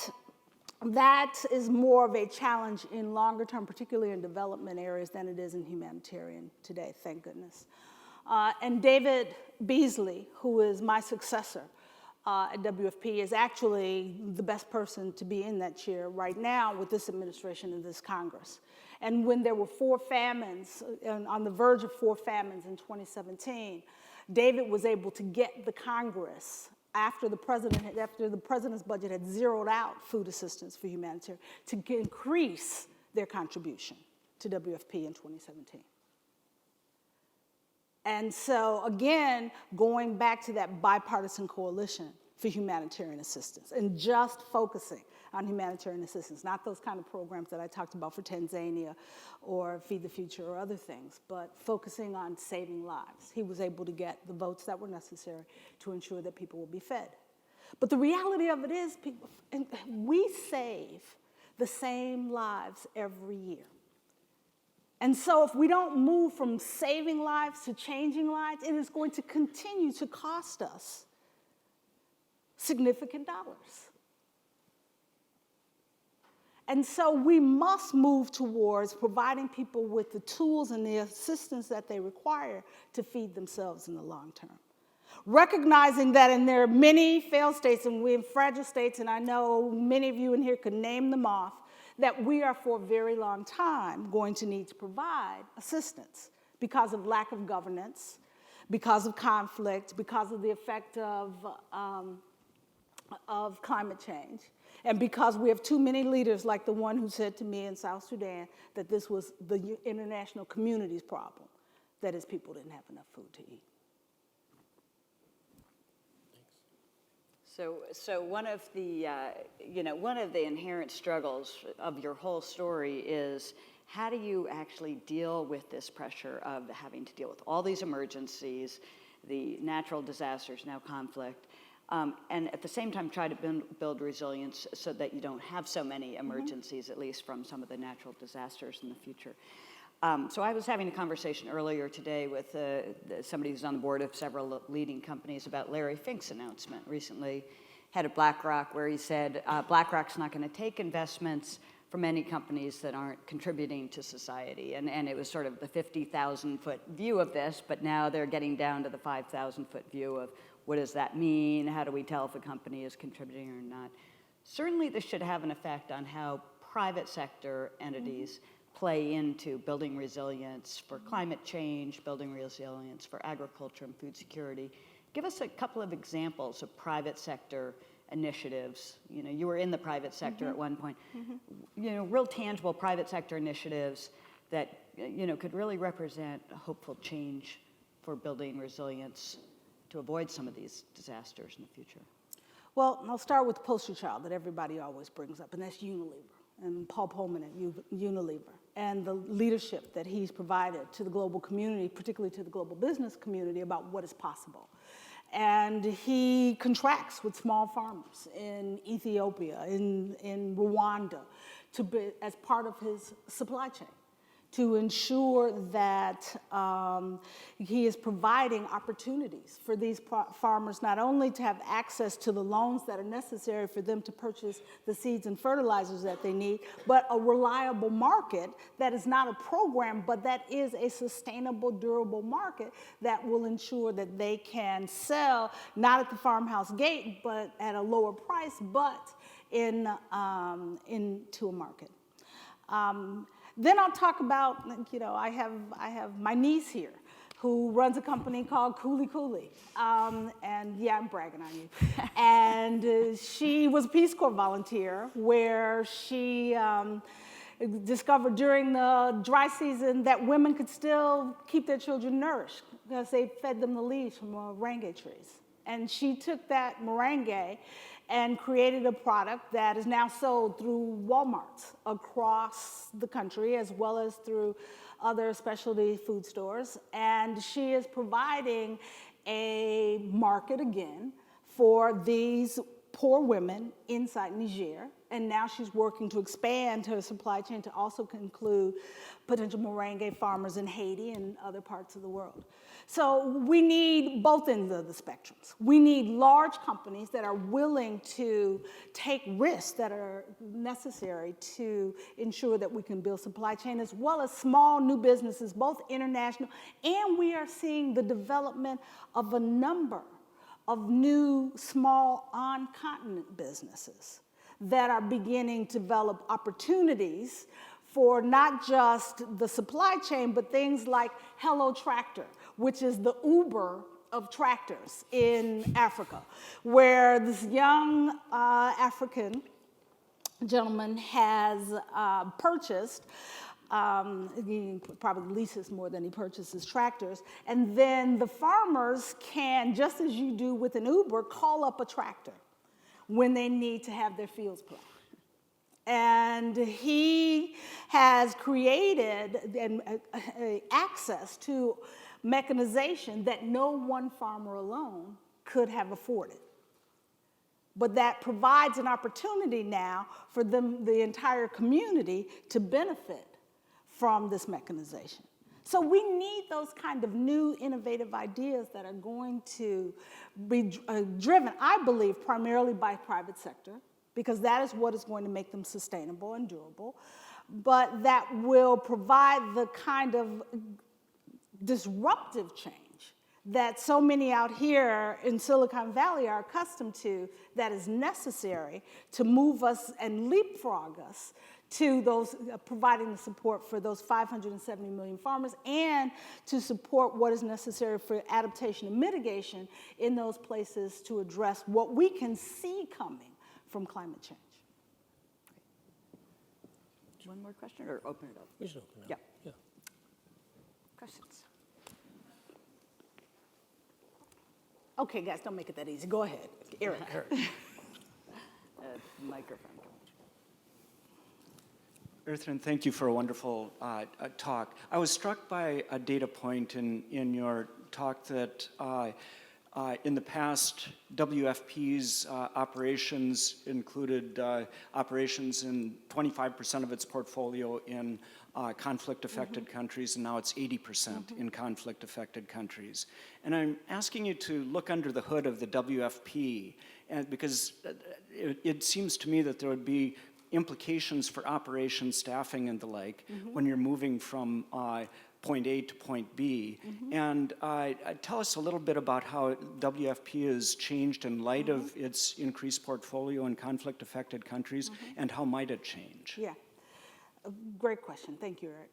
is more of a challenge in longer term, particularly in development areas, than it is in humanitarian today, thank goodness. And David Beasley, who is my successor at WFP, is actually the best person to be in that chair right now with this administration and this Congress. And when there were 4 famines, on the verge of 4 famines in 2017, David was able to get the Congress, after the president's budget had zeroed out food assistance for humanitarian, to increase their contribution to WFP in 2017. And so, again, going back to that bipartisan coalition for humanitarian assistance and just focusing on humanitarian assistance, not those kind of programs that I talked about for Tanzania or Feed the Future or other things, but focusing on saving lives. He was able to get the votes that were necessary to ensure that people will be fed. But the reality of it is, we save the same lives every year. And so if we don't move from saving lives to changing lives, it is going to continue to cost us significant dollars. And so we must move towards providing people with the tools and the assistance that they require to feed themselves in the long term. Recognizing that in there are many failed states and we have fragile states, and I know many of you in here could name them off, that we are for a very long time going to need to provide assistance because of lack of governance, because of conflict, because of the effect of climate change, and because we have too many leaders like the one who said to me in South Sudan that this was the international community's problem, that is, people didn't have enough food to eat. So one of the, one of the inherent struggles of your whole story is how do you actually deal with this pressure of having to deal with all these emergencies, the natural disasters, now conflict, and at the same time try to build resilience so that you don't have so many emergencies, at least from some of the natural disasters in the future. So I was having a conversation earlier today with somebody who's on the board of several leading companies about Larry Fink's announcement recently, head of BlackRock, where he said BlackRock's not going to take investments from any companies that aren't contributing to society. And it was sort of the 50,000-foot view of this, but now they're getting down to the 5,000-foot view of what does that mean? How do we tell if a company is contributing or not? Certainly this should have an effect on how private sector entities play into building resilience for climate change, building resilience for agriculture and food security. Give us a couple of examples of private sector initiatives. You were in the private sector at one point. Real tangible private sector initiatives that, could really represent a hopeful change for building resilience to avoid some of these disasters in the future. Well, I'll start with the poster child that everybody always brings up, and that's Unilever, and Paul Pullman at Unilever, and the leadership that he's provided to the global community, particularly to the global business community, about what is possible. And he contracts with small farmers in Ethiopia, in Rwanda, as part of his supply chain, to ensure that he is providing opportunities for these farmers not only to have access to the loans that are necessary for them to purchase the seeds and fertilizers that they need, but a reliable market that is not a program, but that is a sustainable, durable market that will ensure that they can sell not at the farmhouse gate, but at a lower price, but into a market. Then I'll talk about, I have my niece here who runs a company called Cooley Cooley. And yeah, I'm bragging on you. And she was a Peace Corps volunteer where she discovered during the dry season that women could still keep their children nourished because they fed them the leaves from moringa trees. And she took that moringa and created a product that is now sold through Walmarts across the country, as well as through other specialty food stores. And she is providing a market again for these poor women inside Niger. And now she's working to expand her supply chain to also include potential moringa farmers in Haiti and other parts of the world. So we need both ends of the spectrums. We need large companies that are willing to take risks that are necessary to ensure that we can build supply chain, as well as small new businesses, both international, and we are seeing the development of a number of new small on-continent businesses that are beginning to develop opportunities for not just the supply chain, but things like Hello Tractor, which is the Uber of tractors in Africa, where this young African gentleman has purchased, he probably leases more than he purchases tractors, and then the farmers can, just as you do with an Uber, call up a tractor when they need to have their fields plowed. And he has created access to mechanization that no one farmer alone could have afforded. But that provides an opportunity now for the entire community to benefit from this mechanization. So we need those kind of new innovative ideas that are going to be driven, I believe, primarily by private sector, because that is what is going to make them sustainable and durable, but that will provide the kind of disruptive change that so many out here in Silicon Valley are accustomed to, that is necessary to move us and leapfrog us to those, providing the support for those 570 million farmers, and to support what is necessary for adaptation and mitigation in those places to address what we can see coming from climate change. One more question, or open it up? We should open it up. Yeah. Yeah. Questions? Okay, guys, don't make it that easy. Go ahead, Eric. Microphone. Ertharin, thank you for a wonderful talk. I was struck by a data point in your talk that in the past, WFP's operations included operations in 25% of its portfolio in conflict-affected countries, and now it's 80% in conflict-affected countries. And I'm asking you to look under the hood of the WFP, because it seems to me that there would be implications for operation staffing and the like when you're moving from point A to point B. And tell us a little bit about how WFP has changed in light of its increased portfolio in conflict-affected countries, and how might it change? Yeah, great question. Thank you, Eric.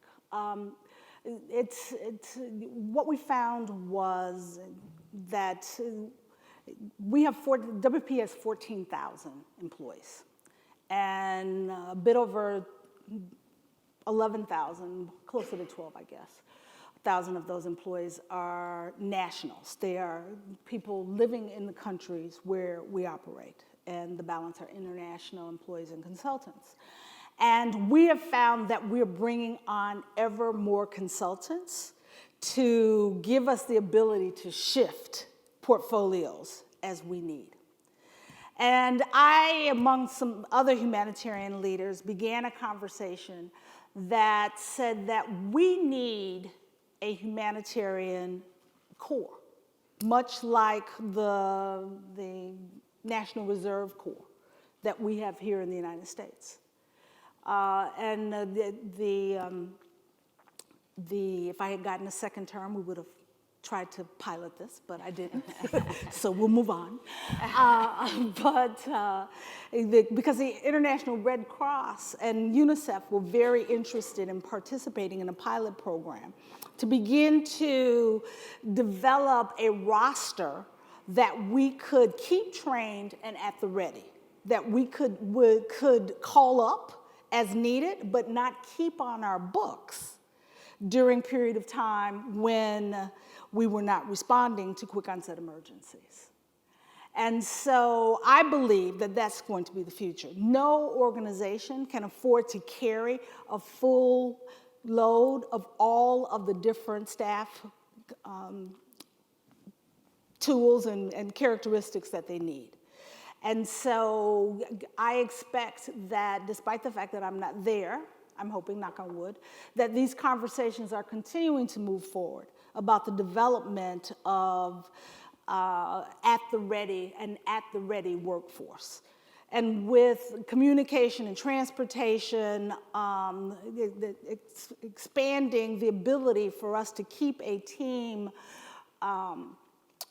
What we found was that WFP has 14,000 employees, and a bit over 11,000, closer to 12, I guess, 1,000 of those employees are nationals. They are people living in the countries where we operate, and the balance are international employees and consultants. And we have found that we're bringing on ever more consultants to give us the ability to shift portfolios as we need. And I, among some other humanitarian leaders, began a conversation that said that we need a humanitarian corps, much like the National Reserve Corps that we have here in the United States. If I had gotten a second term, we would have tried to pilot this, but I didn't. So we'll move on. Because the International Red Cross and UNICEF were very interested in participating in a pilot program to begin to develop a roster that we could keep trained and at the ready, that we could call up as needed, but not keep on our books during a period of time when we were not responding to quick onset emergencies. And so I believe that that's going to be the future. No organization can afford to carry a full load of all of the different staff tools and characteristics that they need. And so I expect that despite the fact that I'm not there, I'm hoping, knock on wood, that these conversations are continuing to move forward about the development of at the ready workforce. And with communication and transportation, expanding the ability for us to keep a team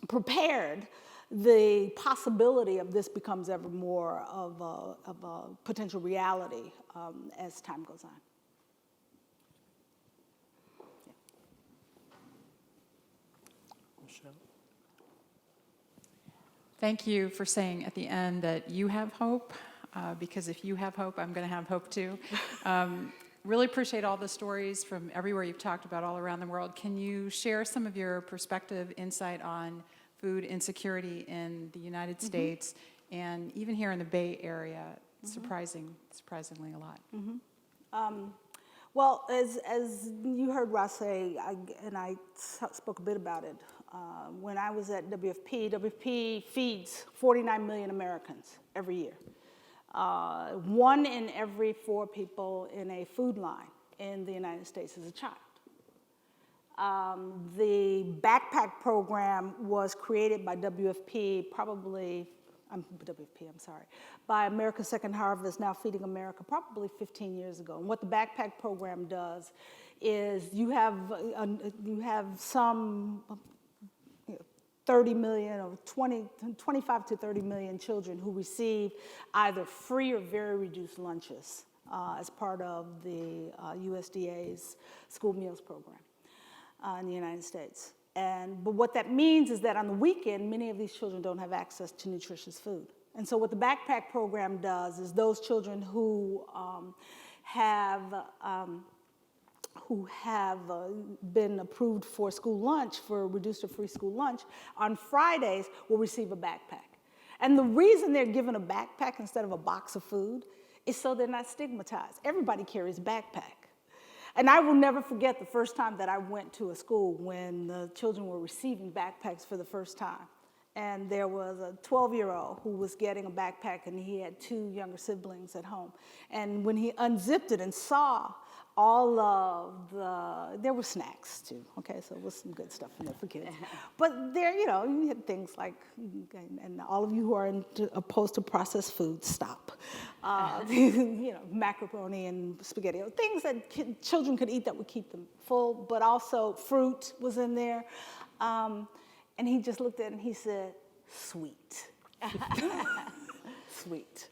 prepared, the possibility of this becomes ever more of a potential reality as time goes on. Michelle? Thank you for saying at the end that you have hope, because if you have hope, I'm going to have hope too. Really appreciate all the stories from everywhere you've talked about all around the world. Can you share some of your perspective, insight on food insecurity in the United States and even here in the Bay Area? Surprisingly a lot. Well, as you heard Ross say, and I spoke a bit about it, when I was at WFP feeds 49 million Americans every year. 1 in every 4 people in a food line in the United States is a child. The backpack program was created by by America's Second Harvest, now Feeding America, probably 15 years ago. And what the backpack program does is you have some 30 million or 25 to 30 million children who receive either free or very reduced lunches as part of the USDA's school meals program in the United States. But what that means is that on the weekend, many of these children don't have access to nutritious food. And so what the backpack program does is those children who have who have been approved for school lunch, for reduced or free school lunch, on Fridays will receive a backpack. And the reason they're given a backpack instead of a box of food is so they're not stigmatized. Everybody carries a backpack. And I will never forget the first time that I went to a school when the children were receiving backpacks for the first time. And there was a 12-year-old who was getting a backpack, and he had 2 younger siblings at home. And when he unzipped it and saw all of there were snacks too, okay, so it was some good stuff in there for kids. But there, you had things like, and all of you who are opposed to processed food, stop. Macaroni and spaghetti, things that children could eat that would keep them full, but also fruit was in there. And he just looked at it and he said, sweet. Sweet.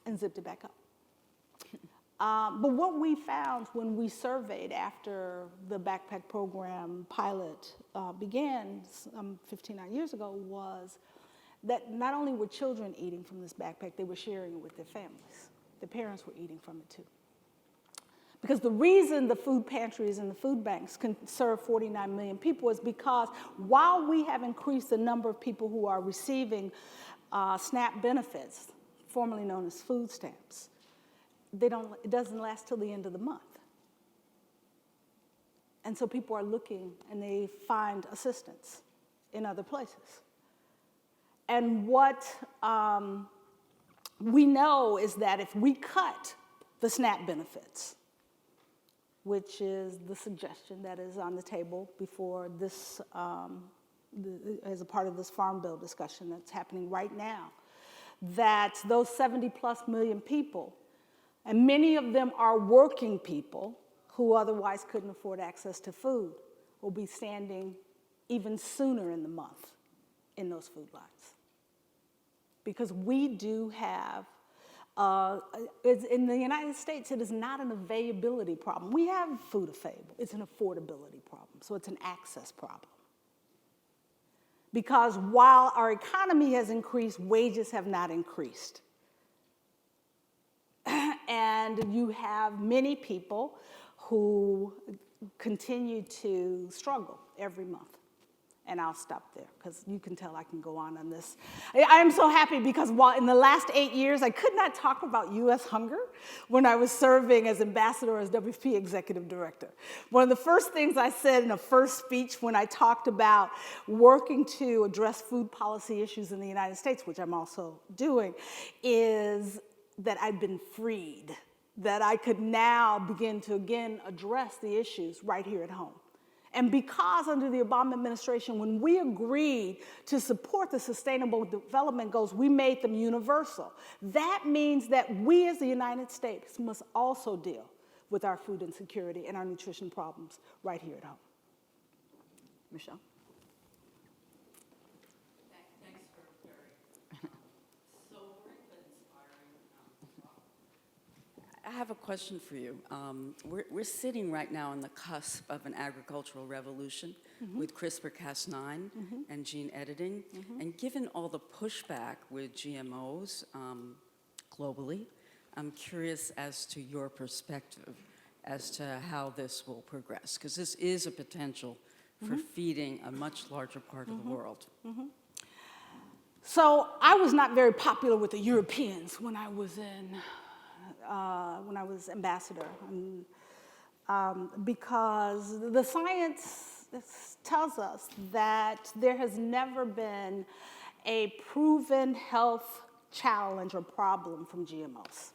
And zipped it back up. But what we found when we surveyed after the backpack program pilot began 59 years ago was that not only were children eating from this backpack, they were sharing it with their families. The parents were eating from it too. Because the reason the food pantries and the food banks can serve 49 million people is because while we have increased the number of people who are receiving SNAP benefits, formerly known as food stamps, it doesn't last till the end of the month. And so people are looking and they find assistance in other places. And what we know is that if we cut the SNAP benefits, which is the suggestion that is on the table before this, as a part of this Farm Bill discussion that's happening right now, that those 70+ million people, and many of them are working people who otherwise couldn't afford access to food, will be standing even sooner in the month in those food lines. Because we do have, in the United States, it is not an availability problem. We have food available. It's an affordability problem. So it's an access problem. Because while our economy has increased, wages have not increased. And you have many people who continue to struggle every month. And I'll stop there, because you can tell I can go on this. I am so happy because while in the last 8 years, I could not talk about U.S. hunger when I was serving as ambassador, as WFP executive director. One of the first things I said in a first speech when I talked about working to address food policy issues in the United States, which I'm also doing, is that I'd been freed, that I could now begin to again address the issues right here at home. And because under the Obama administration, when we agreed to support the Sustainable Development Goals, we made them universal. That means that we as the United States must also deal with our food insecurity and our nutrition problems right here at home. Michelle? Thanks for very sobering but inspiring talk. I have a question for you. We're sitting right now on the cusp of an agricultural revolution with CRISPR-Cas9 and gene editing. And given all the pushback with GMOs globally, I'm curious as to your perspective as to how this will progress, because this is a potential for feeding a much larger part of the world. So I was not very popular with the Europeans when I was ambassador, because the science tells us that there has never been a proven health challenge or problem from GMOs.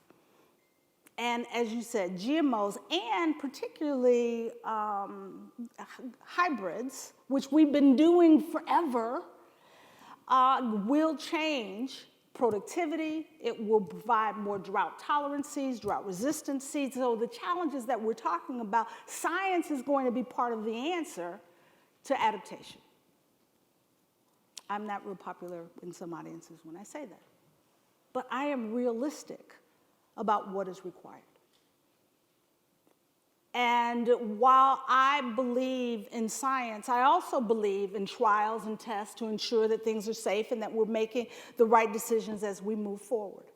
And as you said, GMOs, and particularly hybrids, which we've been doing forever, will change productivity. It will provide more drought-tolerant seeds, drought-resistant seeds. So the challenges that we're talking about, science is going to be part of the answer to adaptation. I'm not real popular in some audiences when I say that. But I am realistic about what is required. And while I believe in science, I also believe in trials and tests to ensure that things are safe and that we're making the right decisions as we move forward.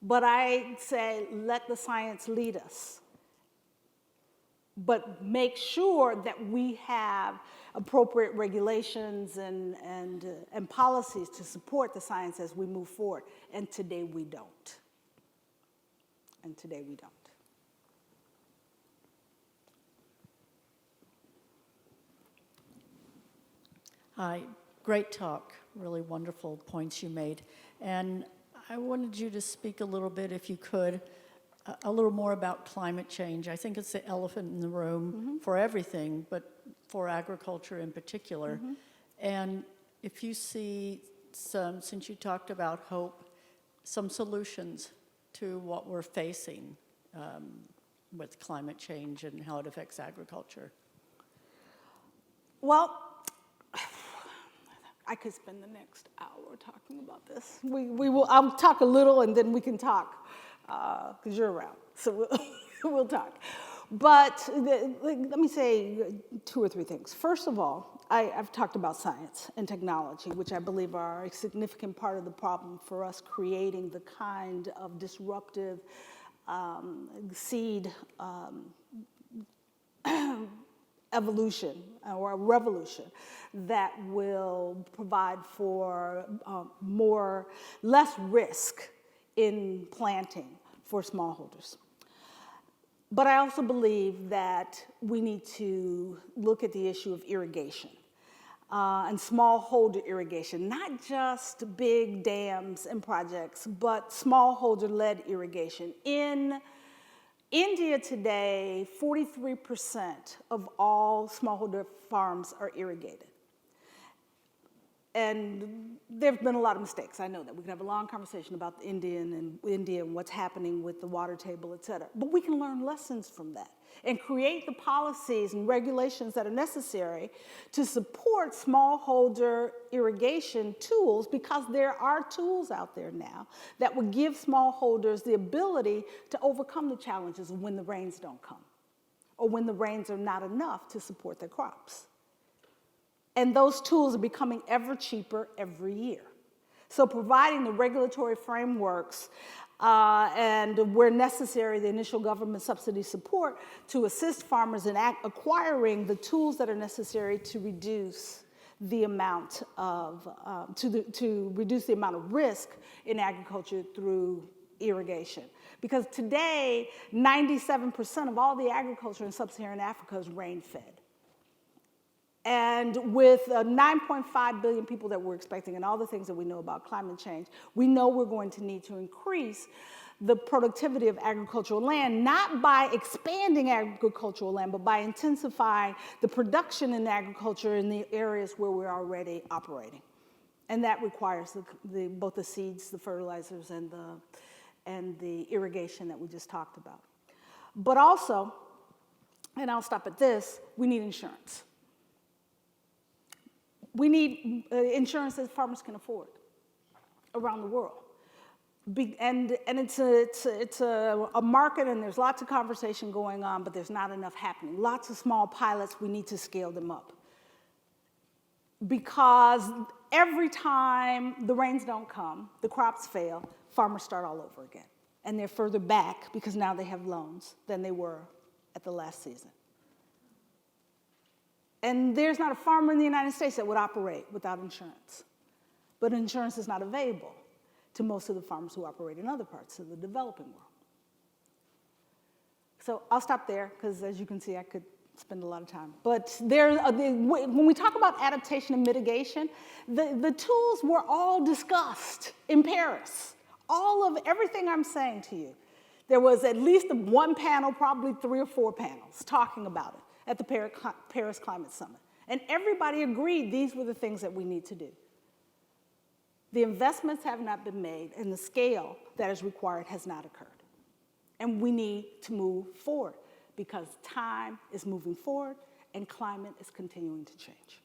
But I say, let the science lead us. but make sure that we have appropriate regulations and policies to support the science as we move forward. And today we don't. And today we don't. Hi, great talk, really wonderful points you made. And I wanted you to speak a little bit, if you could, a little more about climate change. I think it's the elephant in the room for everything, but for agriculture in particular. And if you see some, since you talked about hope, some solutions to what we're facing with climate change and how it affects agriculture. Well, I could spend the next hour talking about this. I'll talk a little and then we can talk, because you're around, so we'll talk. But let me say 2 or 3 things. First of all, I've talked about science and technology, which I believe are a significant part of the problem for us creating the kind of disruptive seed evolution or a revolution that will provide for less risk in planting for smallholders. But I also believe that we need to look at the issue of irrigation and smallholder irrigation, not just big dams and projects, but smallholder-led irrigation. In India today, 43% of all smallholder farms are irrigated. And there have been a lot of mistakes. I know that. We can have a long conversation about India and what's happening with the water table, et cetera. But we can learn lessons from that and create the policies and regulations that are necessary to support smallholder irrigation tools, because there are tools out there now that would give smallholders the ability to overcome the challenges of when the rains don't come or when the rains are not enough to support their crops. And those tools are becoming ever cheaper every year. So providing the regulatory frameworks and where necessary, the initial government subsidy support to assist farmers in acquiring the tools that are necessary to reduce the amount of, to reduce the amount of risk in agriculture through irrigation. Because today, 97% of all the agriculture in sub-Saharan Africa is rain-fed. And with 9.5 billion people that we're expecting and all the things that we know about climate change, we know we're going to need to increase the productivity of agricultural land, not by expanding agricultural land, but by intensifying the production in agriculture in the areas where we're already operating. And that requires both the seeds, the fertilizers, and the irrigation that we just talked about. But also, and I'll stop at this, we need insurance. We need insurance that farmers can afford around the world. And it's a market, and there's lots of conversation going on, but there's not enough happening. Lots of small pilots, we need to scale them up. Because every time the rains don't come, the crops fail, farmers start all over again. And they're further back because now they have loans than they were at the last season. And there's not a farmer in the United States that would operate without insurance. But insurance is not available to most of the farmers who operate in other parts of the developing world. So I'll stop there, because as you can see, I could spend a lot of time. But when we talk about adaptation and mitigation, the tools were all discussed in Paris. All of everything I'm saying to you. There was at least one panel, probably 3 or 4 panels, talking about it at the Paris Climate Summit. And everybody agreed these were the things that we need to do. The investments have not been made, and the scale that is required has not occurred. And we need to move forward, because time is moving forward and climate is continuing to change.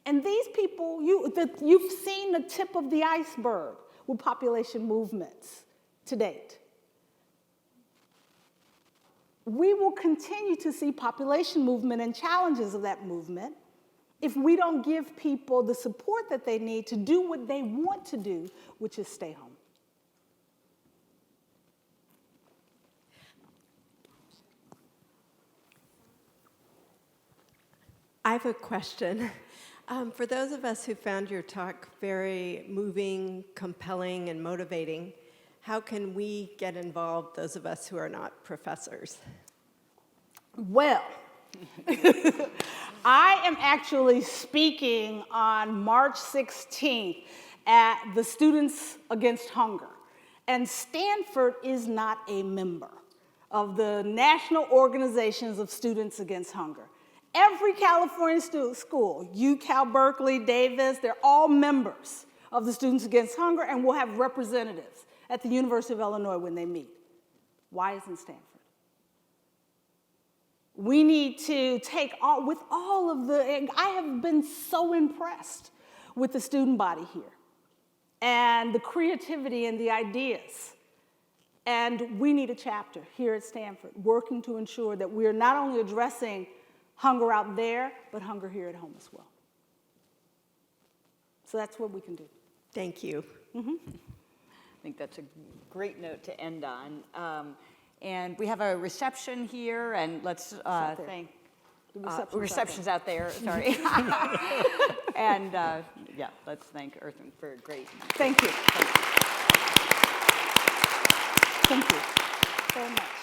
And these people, you've seen the tip of the iceberg with population movements to date. We will continue to see population movement and challenges of that movement if we don't give people the support that they need to do what they want to do, which is stay home. I have a question. For those of us who found your talk very moving, compelling, and motivating, how can we get involved, those of us who are not professors? Well, I am actually speaking on March 16th at the Students Against Hunger. And Stanford is not a member of the National Organizations of Students Against Hunger. Every California school, UCal, Berkeley, Davis, they're all members of the Students Against Hunger, and we'll have representatives at the University of Illinois when they meet. Why isn't Stanford? We need to take all, with all of the, I have been so impressed with the student body here and the creativity and the ideas. And we need a chapter here at Stanford working to ensure that we're not only addressing hunger out there, but hunger here at home as well. So that's what we can do. Thank you. I think that's a great note to end on. And we have a reception here, and let's thank reception's out there. Sorry. And yeah, let's thank Ertharin for a great. Thank you. Thank you very much.